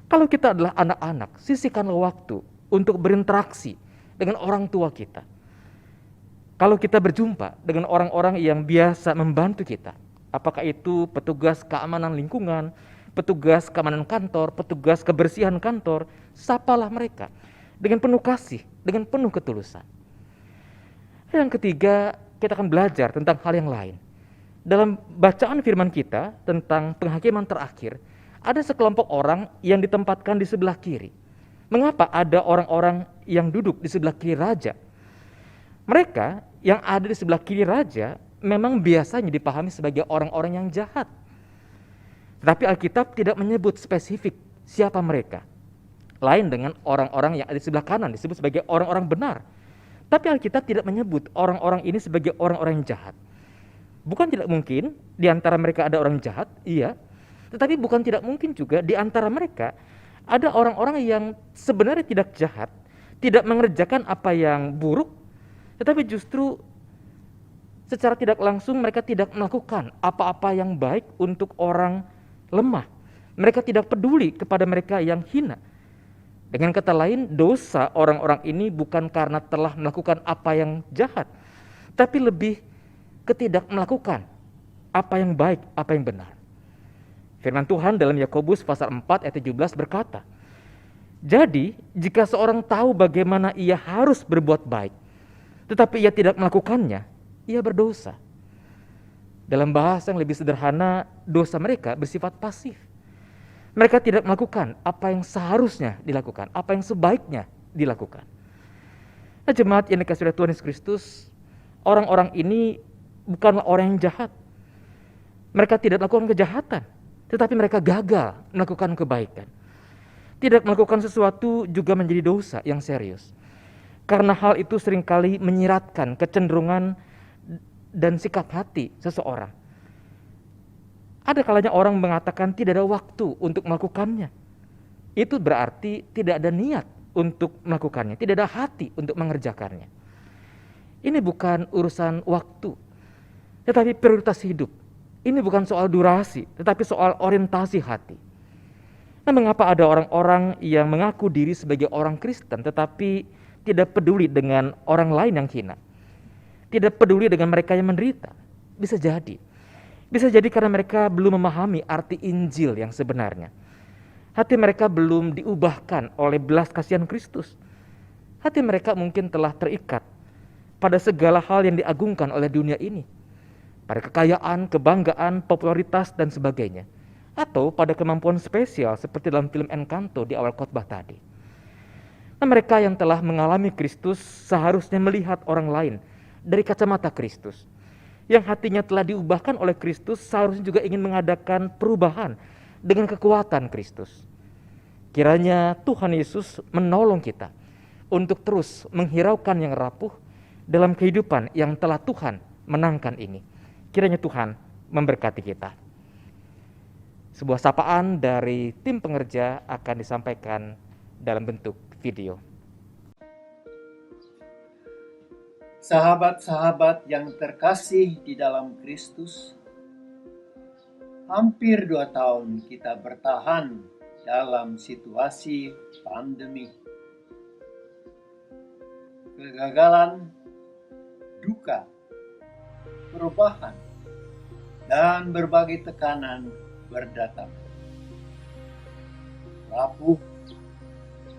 Kalau kita adalah anak-anak, sisihkanlah waktu untuk berinteraksi dengan orang tua kita. Kalau kita berjumpa dengan orang-orang yang biasa membantu kita, apakah itu petugas keamanan lingkungan, petugas keamanan kantor, petugas kebersihan kantor, sapalah mereka dengan penuh kasih, dengan penuh ketulusan. Yang ketiga, kita akan belajar tentang hal yang lain. Dalam bacaan firman kita tentang penghakiman terakhir, ada sekelompok orang yang ditempatkan di sebelah kiri. Mengapa ada orang-orang yang duduk di sebelah kiri raja? Mereka yang ada di sebelah kiri raja memang biasanya dipahami sebagai orang-orang yang jahat. Tetapi Alkitab tidak menyebut spesifik siapa mereka. Lain dengan orang-orang yang ada di sebelah kanan, disebut sebagai orang-orang benar. Tapi Alkitab tidak menyebut orang-orang ini sebagai orang-orang yang jahat. Bukan tidak mungkin di antara mereka ada orang jahat, iya. Tetapi bukan tidak mungkin juga di antara mereka ada orang-orang yang sebenarnya tidak jahat, tidak mengerjakan apa yang buruk, tetapi justru secara tidak langsung mereka tidak melakukan apa-apa yang baik untuk orang lemah. Mereka tidak peduli kepada mereka yang hina. Dengan kata lain, dosa orang-orang ini bukan karena telah melakukan apa yang jahat, tapi lebih ketidak melakukan apa yang baik, apa yang benar. Firman Tuhan dalam Yakobus pasal 4 ayat 17 berkata, "Jadi, jika seorang tahu bagaimana ia harus berbuat baik, tetapi ia tidak melakukannya, ia berdosa." Dalam bahasa yang lebih sederhana, dosa mereka bersifat pasif. Mereka tidak melakukan apa yang seharusnya dilakukan, apa yang sebaiknya dilakukan. Nah, jemaat yang dikasihi oleh Tuhan Yesus Kristus, orang-orang ini bukanlah orang yang jahat. Mereka tidak melakukan kejahatan, tetapi mereka gagal melakukan kebaikan. Tidak melakukan sesuatu juga menjadi dosa yang serius. Karena hal itu seringkali menyiratkan kecenderungan dan sikap hati seseorang. Ada kalanya orang mengatakan tidak ada waktu untuk melakukannya. Itu berarti tidak ada niat untuk melakukannya, tidak ada hati untuk mengerjakannya. Ini bukan urusan waktu, tetapi prioritas hidup. Ini bukan soal durasi, tetapi soal orientasi hati. Nah, mengapa ada orang-orang yang mengaku diri sebagai orang Kristen tetapi tidak peduli dengan orang lain yang hina? Tidak peduli dengan mereka yang menderita? Bisa jadi. Bisa jadi karena mereka belum memahami arti Injil yang sebenarnya. Hati mereka belum diubahkan oleh belas kasihan Kristus. Hati mereka mungkin telah terikat pada segala hal yang diagungkan oleh dunia ini. Pada kekayaan, kebanggaan, popularitas, dan sebagainya. Atau pada kemampuan spesial seperti dalam film Encanto di awal khotbah tadi. Nah, mereka yang telah mengalami Kristus seharusnya melihat orang lain dari kacamata Kristus. Yang hatinya telah diubahkan oleh Kristus seharusnya juga ingin mengadakan perubahan dengan kekuatan Kristus. Kiranya Tuhan Yesus menolong kita untuk terus menghiraukan yang rapuh dalam kehidupan yang telah Tuhan menangkan ini. Kiranya Tuhan memberkati kita. Sebuah sapaan dari tim pengerja akan disampaikan dalam bentuk video. Sahabat-sahabat yang terkasih di dalam Kristus, hampir 2 tahun kita bertahan dalam situasi pandemi. Kegagalan, duka, perubahan, dan berbagai tekanan berdatang. Rapuh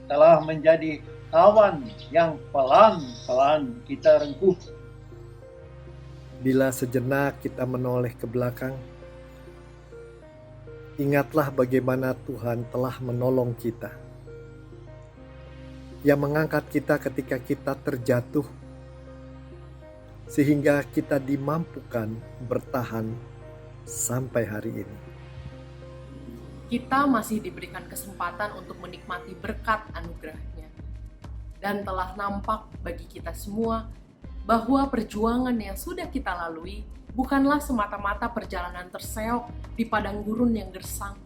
telah menjadi kawan yang pelan-pelan kita rengkuh. Bila sejenak kita menoleh ke belakang, ingatlah bagaimana Tuhan telah menolong kita. Ia mengangkat kita ketika kita terjatuh, sehingga kita dimampukan bertahan sampai hari ini. Kita masih diberikan kesempatan untuk menikmati berkat anugerah-Nya. Dan telah nampak bagi kita semua bahwa perjuangan yang sudah kita lalui bukanlah semata-mata perjalanan terseok di padang gurun yang gersang,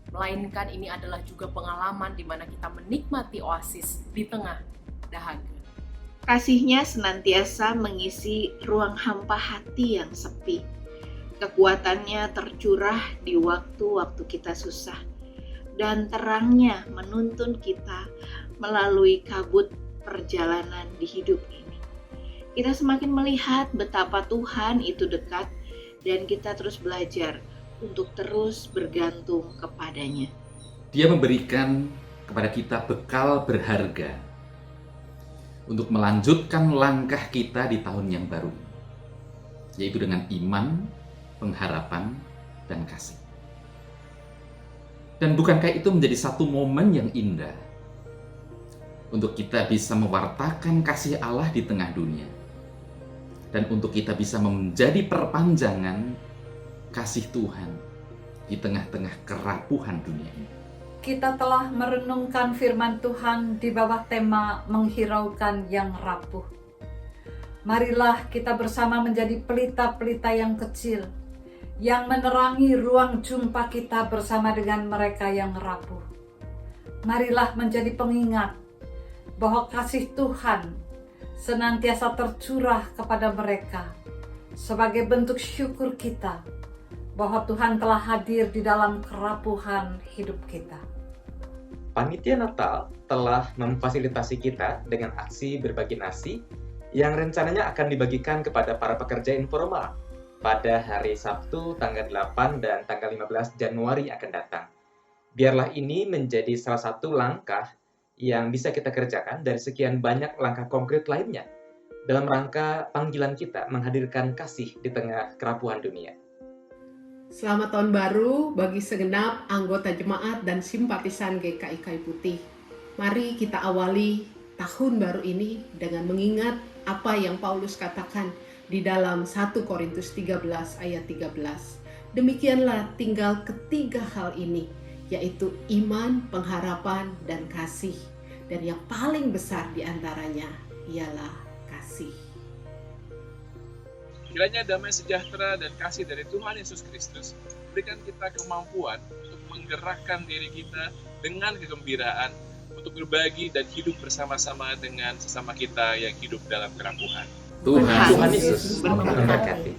melainkan ini adalah juga pengalaman di mana kita menikmati oasis di tengah dahaga. Kasih-Nya senantiasa mengisi ruang hampa hati yang sepi. Kekuatannya tercurah di waktu-waktu kita susah, dan terangnya menuntun kita melalui kabut perjalanan di hidup ini. Kita semakin melihat betapa Tuhan itu dekat, dan kita terus belajar untuk terus bergantung kepadanya. Dia memberikan kepada kita bekal berharga untuk melanjutkan langkah kita di tahun yang baru, yaitu dengan iman, pengharapan, dan kasih. Dan bukankah itu menjadi satu momen yang indah untuk kita bisa mewartakan kasih Allah di tengah dunia, dan untuk kita bisa menjadi perpanjangan kasih Tuhan di tengah-tengah kerapuhan dunia ini. Kita telah merenungkan firman Tuhan di bawah tema menghiraukan yang rapuh. Marilah kita bersama menjadi pelita-pelita yang kecil, yang menerangi ruang jumpa kita bersama dengan mereka yang rapuh. Marilah menjadi pengingat bahwa kasih Tuhan senantiasa tercurah kepada mereka sebagai bentuk syukur kita bahwa Tuhan telah hadir di dalam kerapuhan hidup kita. Panitia Natal telah memfasilitasi kita dengan aksi berbagi nasi yang rencananya akan dibagikan kepada para pekerja informal pada hari Sabtu tanggal 8 dan tanggal 15 Januari akan datang. Biarlah ini menjadi salah satu langkah yang bisa kita kerjakan dari sekian banyak langkah konkret lainnya dalam rangka panggilan kita menghadirkan kasih di tengah kerapuhan dunia. Selamat Tahun Baru bagi segenap anggota jemaat dan simpatisan GKI Kayu Putih. Mari kita awali tahun baru ini dengan mengingat apa yang Paulus katakan di dalam 1 Korintus 13 ayat 13. Demikianlah tinggal ketiga hal ini, yaitu iman, pengharapan, dan kasih. Dan yang paling besar di antaranya ialah kasih. Kiranya damai sejahtera dan kasih dari Tuhan Yesus Kristus berikan kita kemampuan untuk menggerakkan diri kita dengan kegembiraan untuk berbagi dan hidup bersama-sama dengan sesama kita yang hidup dalam kerapuhan. Tuhan Yesus memberkati.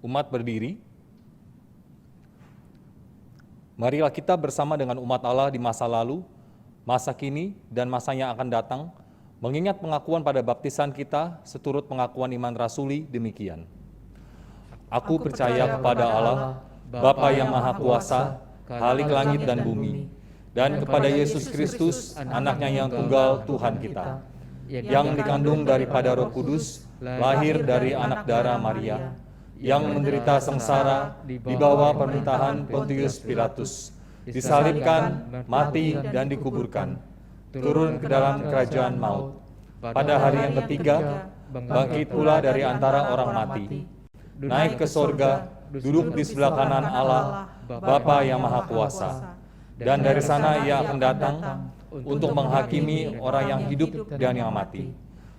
Umat berdiri. Marilah kita bersama dengan umat Allah di masa lalu, masa kini, dan masa yang akan datang, mengingat pengakuan pada baptisan kita seturut pengakuan iman rasuli demikian. Aku percaya kepada Allah, Bapa yang Maha Kuasa, Khalik langit dan bumi, dan kepada Yesus Kristus, anaknya yang tunggal Tuhan kita, yang dikandung daripada Roh Kudus, lahir dari anak darah Maria, yang menderita sengsara di bawah pemerintahan Pontius Pilatus, disalibkan, mati, dan dikuburkan, turun ke dalam kerajaan maut. Pada hari yang ketiga, bangkit pula dari antara orang mati, naik ke sorga, duduk di sebelah kanan Allah, Bapa yang Maha Kuasa. Dan dari sana Ia akan datang untuk menghakimi orang yang hidup dan yang mati.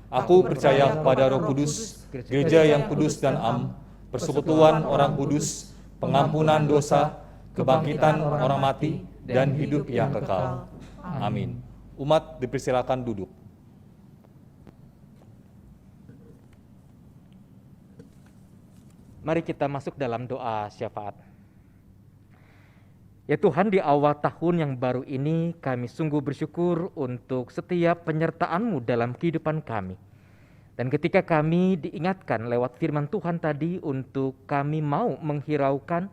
Aku percaya kepada Roh Kudus, gereja yang kudus dan am, persekutuan orang kudus, pengampunan dosa, kebangkitan orang mati, dan hidup yang kekal. Amin. Umat dipersilakan duduk. Mari kita masuk dalam doa syafaat. Ya Tuhan, di awal tahun yang baru ini kami sungguh bersyukur untuk setiap penyertaan-Mu dalam kehidupan kami. Dan ketika kami diingatkan lewat firman Tuhan tadi untuk kami mau menghiraukan,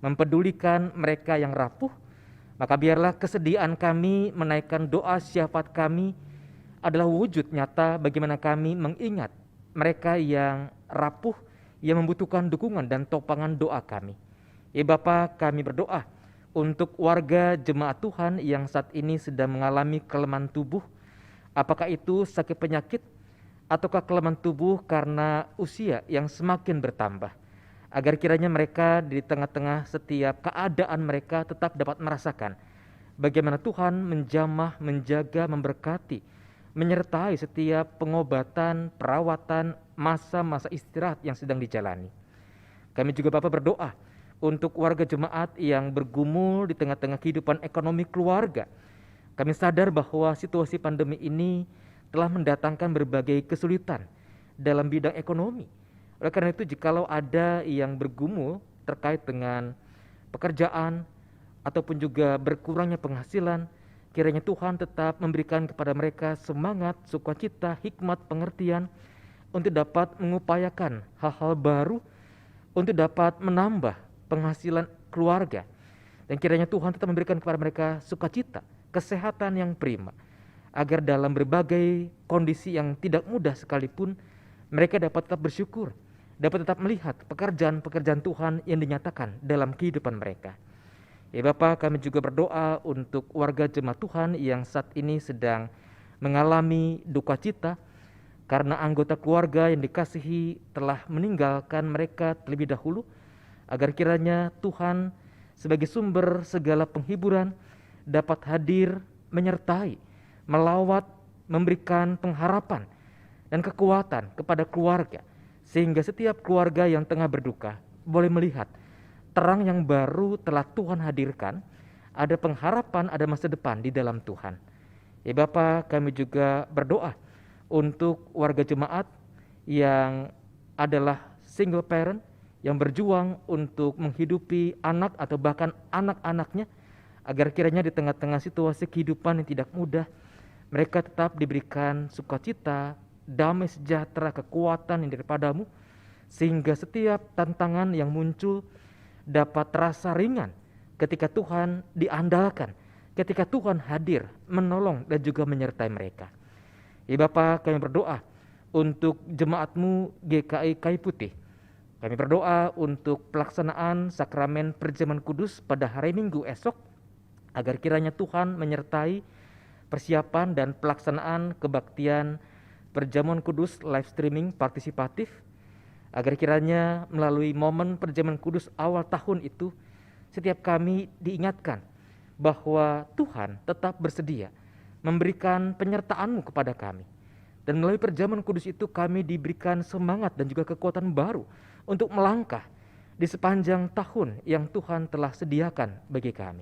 mempedulikan mereka yang rapuh, maka biarlah kesediaan kami menaikkan doa syafaat kami adalah wujud nyata bagaimana kami mengingat mereka yang rapuh, yang membutuhkan dukungan dan topangan doa kami. Ya Bapa, kami berdoa untuk warga jemaat Tuhan yang saat ini sedang mengalami kelemahan tubuh, apakah itu sakit penyakit, ataukah kelemahan tubuh karena usia yang semakin bertambah, agar kiranya mereka di tengah-tengah setiap keadaan mereka tetap dapat merasakan bagaimana Tuhan menjamah, menjaga, memberkati, menyertai setiap pengobatan, perawatan, masa-masa istirahat yang sedang dijalani. Kami juga Bapak berdoa untuk warga jemaat yang bergumul di tengah-tengah kehidupan ekonomi keluarga. Kami sadar bahwa situasi pandemi ini telah mendatangkan berbagai kesulitan dalam bidang ekonomi. Oleh karena itu, jikalau ada yang bergumul terkait dengan pekerjaan ataupun juga berkurangnya penghasilan, kiranya Tuhan tetap memberikan kepada mereka semangat, sukacita, hikmat, pengertian untuk dapat mengupayakan hal-hal baru, untuk dapat menambah penghasilan keluarga. Dan kiranya Tuhan tetap memberikan kepada mereka sukacita, kesehatan yang prima, agar dalam berbagai kondisi yang tidak mudah sekalipun, mereka dapat tetap bersyukur, dapat tetap melihat pekerjaan-pekerjaan Tuhan yang dinyatakan dalam kehidupan mereka. Ya Bapa, kami juga berdoa untuk warga jemaat Tuhan yang saat ini sedang mengalami duka cita karena anggota keluarga yang dikasihi telah meninggalkan mereka terlebih dahulu, agar kiranya Tuhan sebagai sumber segala penghiburan dapat hadir, menyertai, melawat, memberikan pengharapan dan kekuatan kepada keluarga, sehingga setiap keluarga yang tengah berduka boleh melihat terang yang baru telah Tuhan hadirkan, ada pengharapan, ada masa depan di dalam Tuhan. Ya Bapa, kami juga berdoa untuk warga jemaat yang adalah single parent, yang berjuang untuk menghidupi anak atau bahkan anak-anaknya, agar kiranya di tengah-tengah situasi kehidupan yang tidak mudah, mereka tetap diberikan sukacita, damai sejahtera, kekuatan yang daripadamu, sehingga setiap tantangan yang muncul dapat terasa ringan ketika Tuhan diandalkan, ketika Tuhan hadir, menolong dan juga menyertai mereka. Ya Bapa, kami berdoa untuk jemaat-Mu GKI Kayu Putih. Kami berdoa untuk pelaksanaan sakramen perjamuan kudus pada hari Minggu esok, agar kiranya Tuhan menyertai persiapan dan pelaksanaan kebaktian perjamuan kudus live streaming partisipatif, agar kiranya melalui momen perjamuan kudus awal tahun itu, setiap kami diingatkan bahwa Tuhan tetap bersedia memberikan penyertaan-Mu kepada kami. Dan melalui perjamuan kudus itu kami diberikan semangat dan juga kekuatan baru untuk melangkah di sepanjang tahun yang Tuhan telah sediakan bagi kami.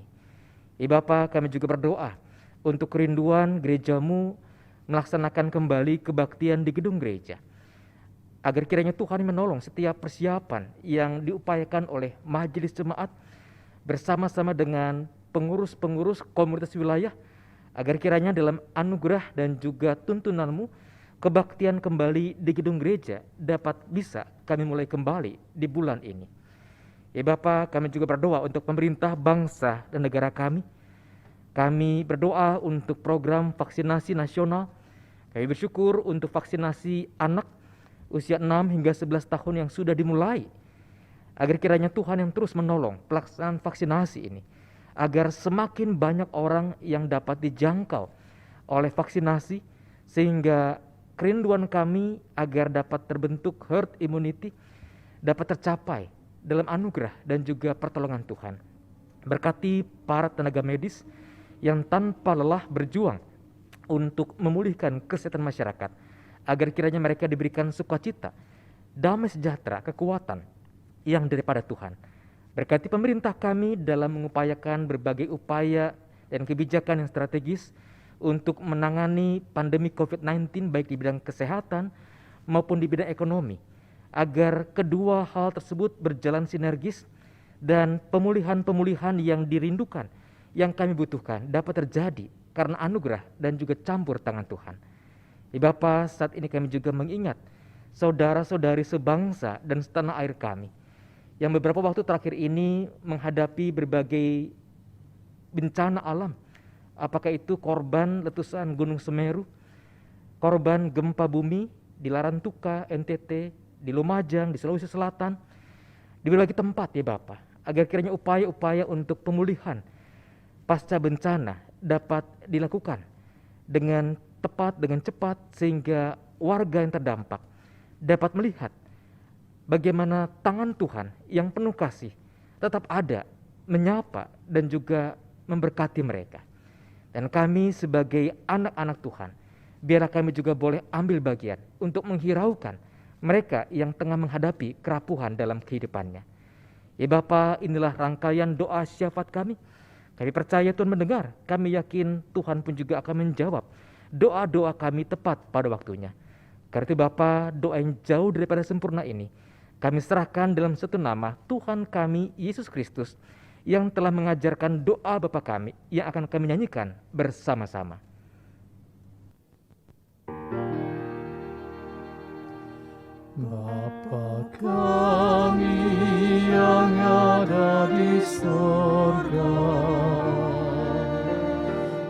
Ya Bapa, kami juga berdoa untuk kerinduan gereja-Mu melaksanakan kembali kebaktian di gedung gereja, agar kiranya Tuhan menolong setiap persiapan yang diupayakan oleh majelis jemaat bersama-sama dengan pengurus-pengurus komunitas wilayah, agar kiranya dalam anugerah dan juga tuntunan-Mu, kebaktian kembali di gedung gereja dapat bisa kami mulai kembali di bulan ini. Ya Bapa, kami juga berdoa untuk pemerintah bangsa dan negara kami. Kami berdoa untuk program vaksinasi nasional. Kami bersyukur untuk vaksinasi anak usia 6 hingga 11 tahun yang sudah dimulai, agar kiranya Tuhan yang terus menolong pelaksanaan vaksinasi ini, agar semakin banyak orang yang dapat dijangkau oleh vaksinasi, sehingga kerinduan kami agar dapat terbentuk herd immunity dapat tercapai dalam anugerah dan juga pertolongan Tuhan. Berkati para tenaga medis yang tanpa lelah berjuang untuk memulihkan kesehatan masyarakat, agar kiranya mereka diberikan sukacita, damai sejahtera, kekuatan yang daripada Tuhan. Berkati pemerintah kami dalam mengupayakan berbagai upaya dan kebijakan yang strategis untuk menangani pandemi COVID-19 baik di bidang kesehatan maupun di bidang ekonomi, agar kedua hal tersebut berjalan sinergis dan pemulihan-pemulihan yang dirindukan, yang kami butuhkan dapat terjadi karena anugerah dan juga campur tangan Tuhan. Ya Bapa, saat ini kami juga mengingat saudara-saudari sebangsa dan setanah air kami yang beberapa waktu terakhir ini menghadapi berbagai bencana alam, apakah itu korban letusan Gunung Semeru, korban gempa bumi di Larantuka, NTT, di Lumajang, di Sulawesi Selatan, di berbagai tempat ya Bapak, agar kiranya upaya-upaya untuk pemulihan pasca bencana dapat dilakukan dengan tepat, dengan cepat, sehingga warga yang terdampak dapat melihat bagaimana tangan Tuhan yang penuh kasih tetap ada, menyapa dan juga memberkati mereka. Dan kami sebagai anak-anak Tuhan, biarlah kami juga boleh ambil bagian untuk menghiraukan mereka yang tengah menghadapi kerapuhan dalam kehidupannya. Ya Bapa, inilah rangkaian doa syafaat kami. Kami percaya Tuhan mendengar, kami yakin Tuhan pun juga akan menjawab doa-doa kami tepat pada waktunya. Karena itu Bapa, doa yang jauh daripada sempurna ini, kami serahkan dalam satu nama Tuhan kami, Yesus Kristus, yang telah mengajarkan doa Bapa kami, yang akan kami nyanyikan bersama-sama. Bapa kami yang ada di sorga,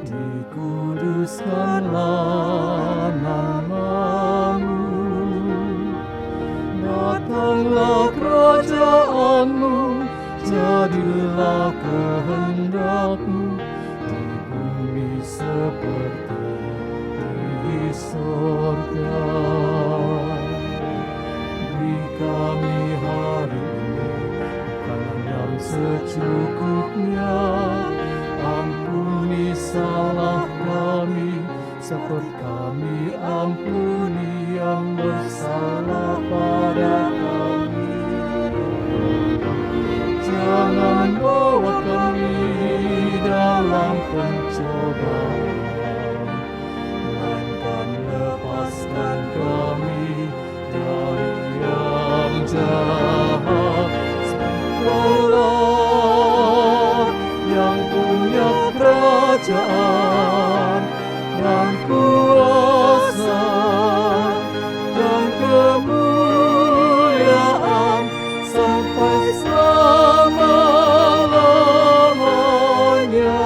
dikuduskanlah nama-Mu, datanglah kerajaan-Mu, jadilah kehendak-Mu di bumi seperti di sorga. Kami hari ini makanan yang secukupnya, ampuni salah kami seperti kami ampuni yang bersalah pada kami. Jangan bawa kami dalam pencobaan, melainkan lepaskan kami dari yang jahat. Engkau-Lah yang punya kerajaan dan kuasa dan kemuliaan sampai selama-lamanya.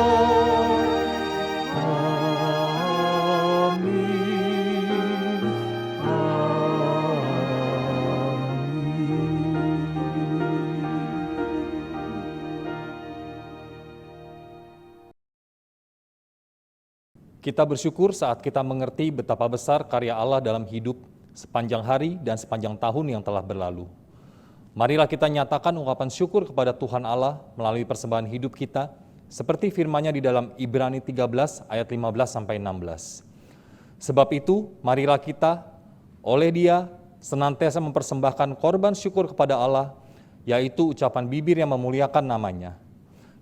Kita bersyukur saat kita mengerti betapa besar karya Allah dalam hidup sepanjang hari dan sepanjang tahun yang telah berlalu. Marilah kita nyatakan ungkapan syukur kepada Tuhan Allah melalui persembahan hidup kita, seperti firman-Nya di dalam Ibrani 13 ayat 15-16. Sebab itu, marilah kita oleh Dia senantiasa mempersembahkan korban syukur kepada Allah, yaitu ucapan bibir yang memuliakan nama-Nya.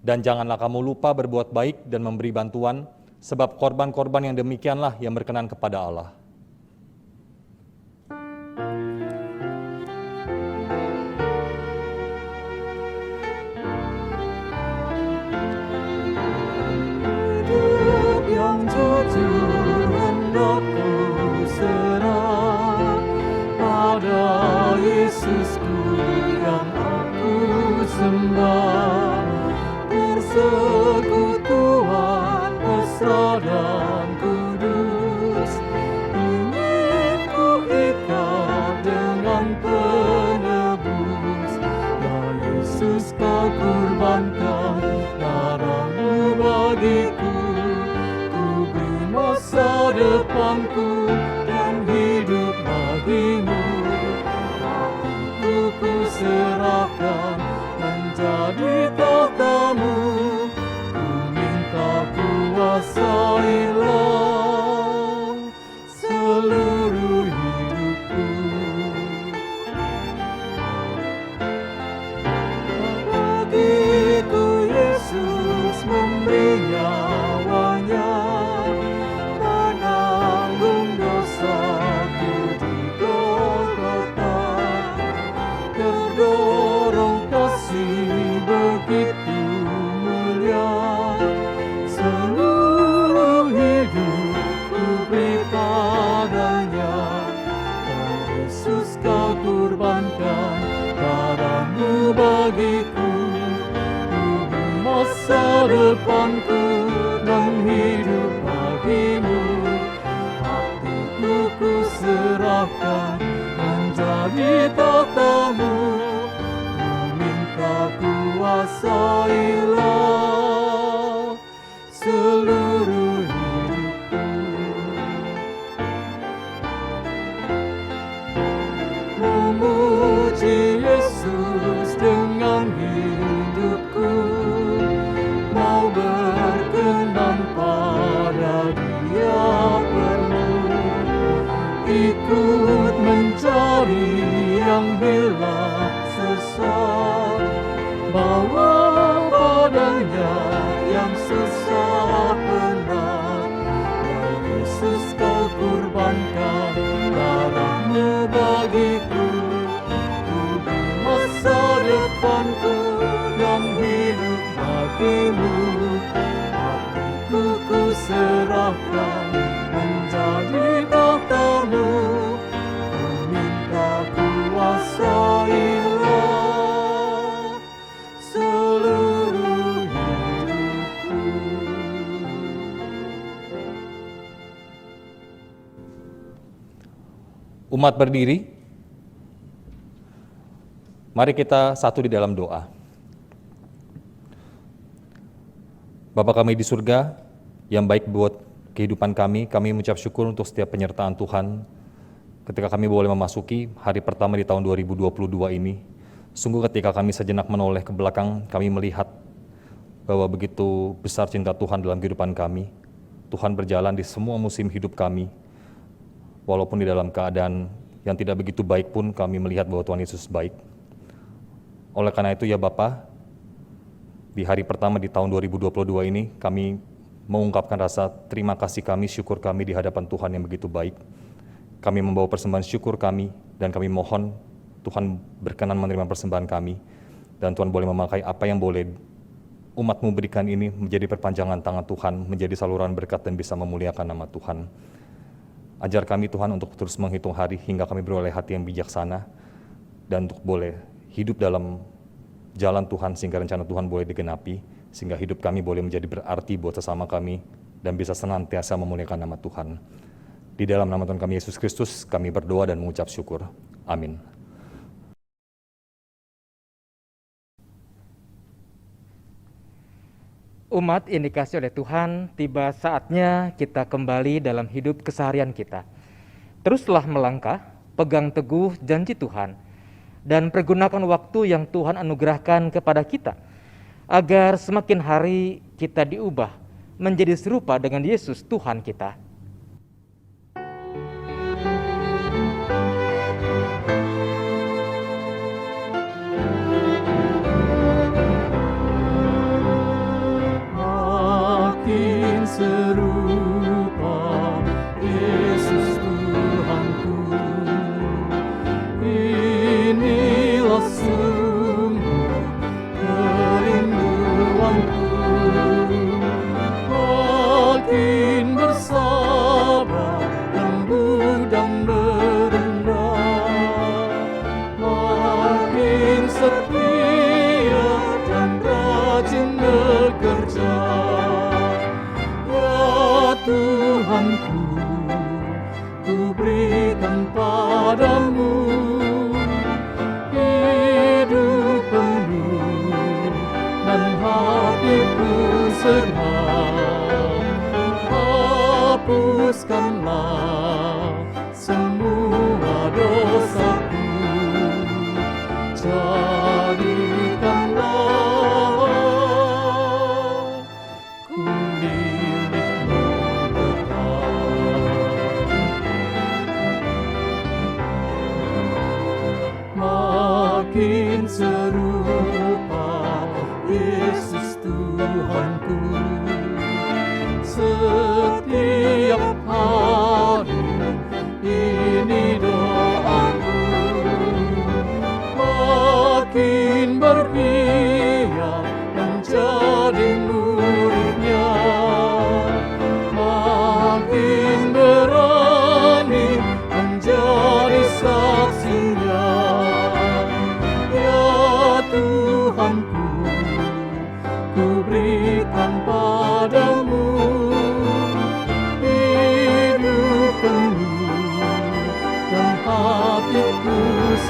Dan janganlah kamu lupa berbuat baik dan memberi bantuan, sebab korban-korban yang demikianlah yang berkenan kepada Allah. Hidup yang jujur hendak ku serah pada Yesusku yang aku sembah. Persekutuan mesra dan kudus ingin ku ikat dengan penebus. Ya Yesus, kau kurbankan darah-Mu bagiku, ku beri masa depanku dan hidup bagi-Mu. Hatiku ku serahkan menjadi tahta-Mu, ku minta kuasailah seluruh hidupku. Bagiku Yesus memberi nyawanya, menanggung dosaku di Golgota, terdorong kasih depanku dan hidup bagimu. Hatiku ku serahkan menjadi tatamu. Ku minta kuasailah seluruh hidupku. Memuji Yesus dengan hidupku, mau berkenan pada Dia penuh, ikut mencari yang hilang sesat, bawa padanya yang susah penat. Ya Yesus, kau kurbankan darahmu bagiku, ku di masa depanku dan hidup bagimu. Hatiku ku serahkan menjadi tatamu, ku minta kuasailah seluruh hidupku. Umat berdiri, mari kita satu di dalam doa. Bapa kami di surga, yang baik buat kehidupan kami mengucap syukur untuk setiap penyertaan Tuhan ketika kami boleh memasuki hari pertama di tahun 2022 ini. Sungguh ketika kami sejenak menoleh ke belakang, kami melihat bahwa begitu besar cinta Tuhan dalam kehidupan kami. Tuhan berjalan di semua musim hidup kami. Walaupun di dalam keadaan yang tidak begitu baik pun kami melihat bahwa Tuhan Yesus baik. Oleh karena itu ya Bapa, di hari pertama di tahun 2022 ini kami mengungkapkan rasa terima kasih kami, syukur kami di hadapan Tuhan yang begitu baik. Kami membawa persembahan syukur kami dan kami mohon Tuhan berkenan menerima persembahan kami dan Tuhan boleh memakai apa yang boleh umat-Mu berikan ini menjadi perpanjangan tangan Tuhan, menjadi saluran berkat dan bisa memuliakan nama Tuhan. Ajar kami Tuhan untuk terus menghitung hari hingga kami beroleh hati yang bijaksana dan untuk boleh hidup dalam jalan Tuhan sehingga rencana Tuhan boleh digenapi, sehingga hidup kami boleh menjadi berarti buat sesama kami dan bisa senantiasa memuliakan nama Tuhan. Di dalam nama Tuhan kami Yesus Kristus kami berdoa dan mengucap syukur. Amin. Umat yang dikasih oleh Tuhan, tiba saatnya kita kembali dalam hidup keseharian kita. Teruslah melangkah, pegang teguh janji Tuhan, dan pergunakan waktu yang Tuhan anugerahkan kepada kita, agar semakin hari kita diubah menjadi serupa dengan Yesus Tuhan kita. Makin serupa Yesus Tuhanku, inilah sungguh kerinduanku. Makin bersabar, lembut dan berendah, makin setia dan rajin bekerja. Tuhanku, ku berikan padamu hidup penuh dan hatiku senang. Hapuskanlah semua dosaku, jadikanlah ku milikmu. Makin serupa Yesus Tuhanku, setiap hari ini doaku. Makin berpihak menjadi muridnya, makin berani menjadi saksinya. Ya Tuhanku, ku berikan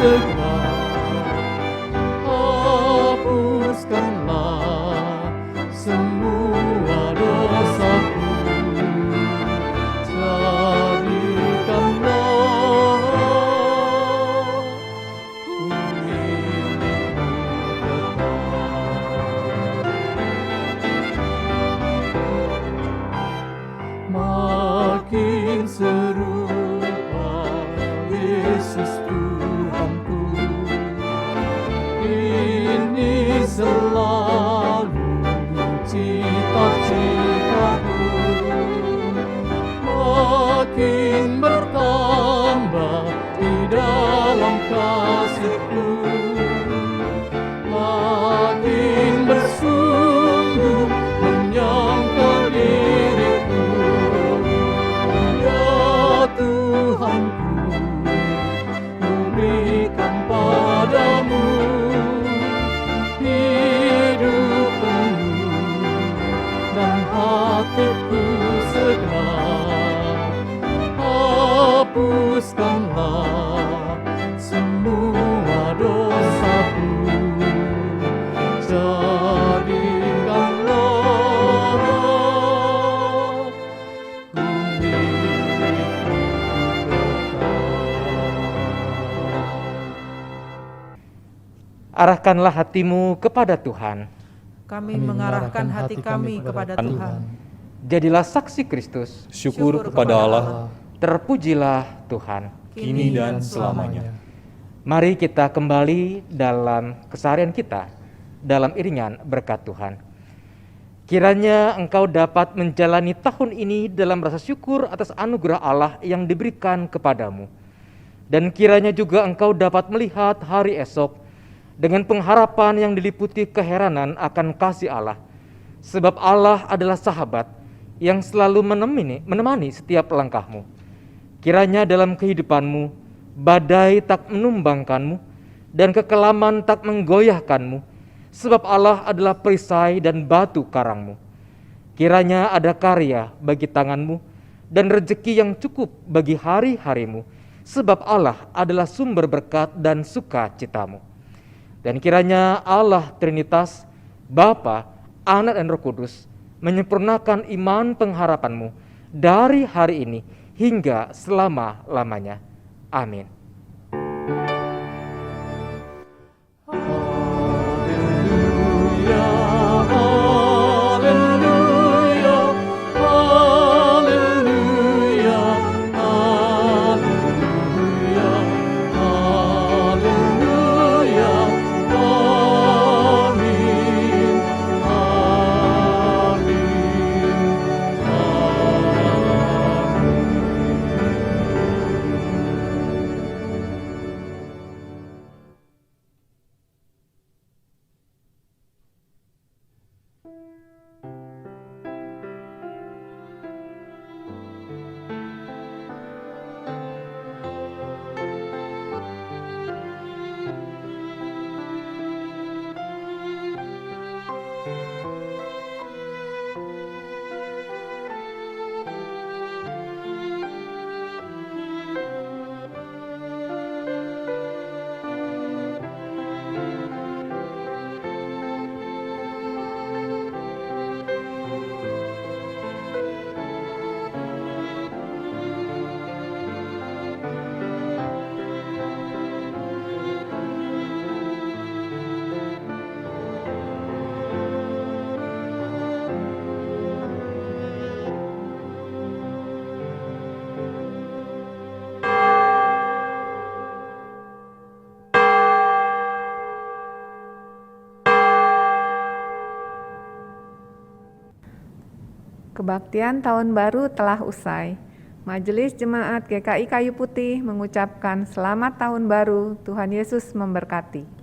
segera. Hapuskanlah semua dosaku, jadikanlah ku milikmu makin serupa Yesus Tuhanku, ini selalu cita-citaku, makin bertambah di dalam kasih-Ku, makin bersungguh menyangkal diriku. Ya Tuhanku, ku berikan padamu hidup penuh dan hatiku segenap. Hapuskanlah semua dosaku, jadikanlah ku milikmu Arahkanlah hatimu kepada Tuhan. Kami mengarahkan hati kami kepada Tuhan. Jadilah saksi Kristus. Syukur kepada Allah, Terpujilah Tuhan. kini dan selamanya. Mari kita kembali dalam keseharian kita, dalam iringan berkat Tuhan. Kiranya engkau dapat menjalani tahun ini dalam rasa syukur atas anugerah Allah yang diberikan kepadamu. Dan kiranya juga engkau dapat melihat hari esok dengan pengharapan yang diliputi keheranan akan kasih Allah. Sebab Allah adalah sahabat yang selalu menemani setiap langkahmu. Kiranya dalam kehidupanmu, badai tak menumbangkanmu, dan kekelaman tak menggoyahkanmu, sebab Allah adalah perisai dan batu karangmu. Kiranya ada karya bagi tanganmu, dan rezeki yang cukup bagi hari-harimu, sebab Allah adalah sumber berkat dan sukacitamu. Dan kiranya Allah Trinitas, Bapa, Anak dan Roh Kudus, menyempurnakan iman pengharapanmu dari hari ini hingga selama-lamanya. Amin. Kebaktian tahun baru telah usai. Majelis Jemaat GKI Kayu Putih mengucapkan selamat tahun baru, Tuhan Yesus memberkati.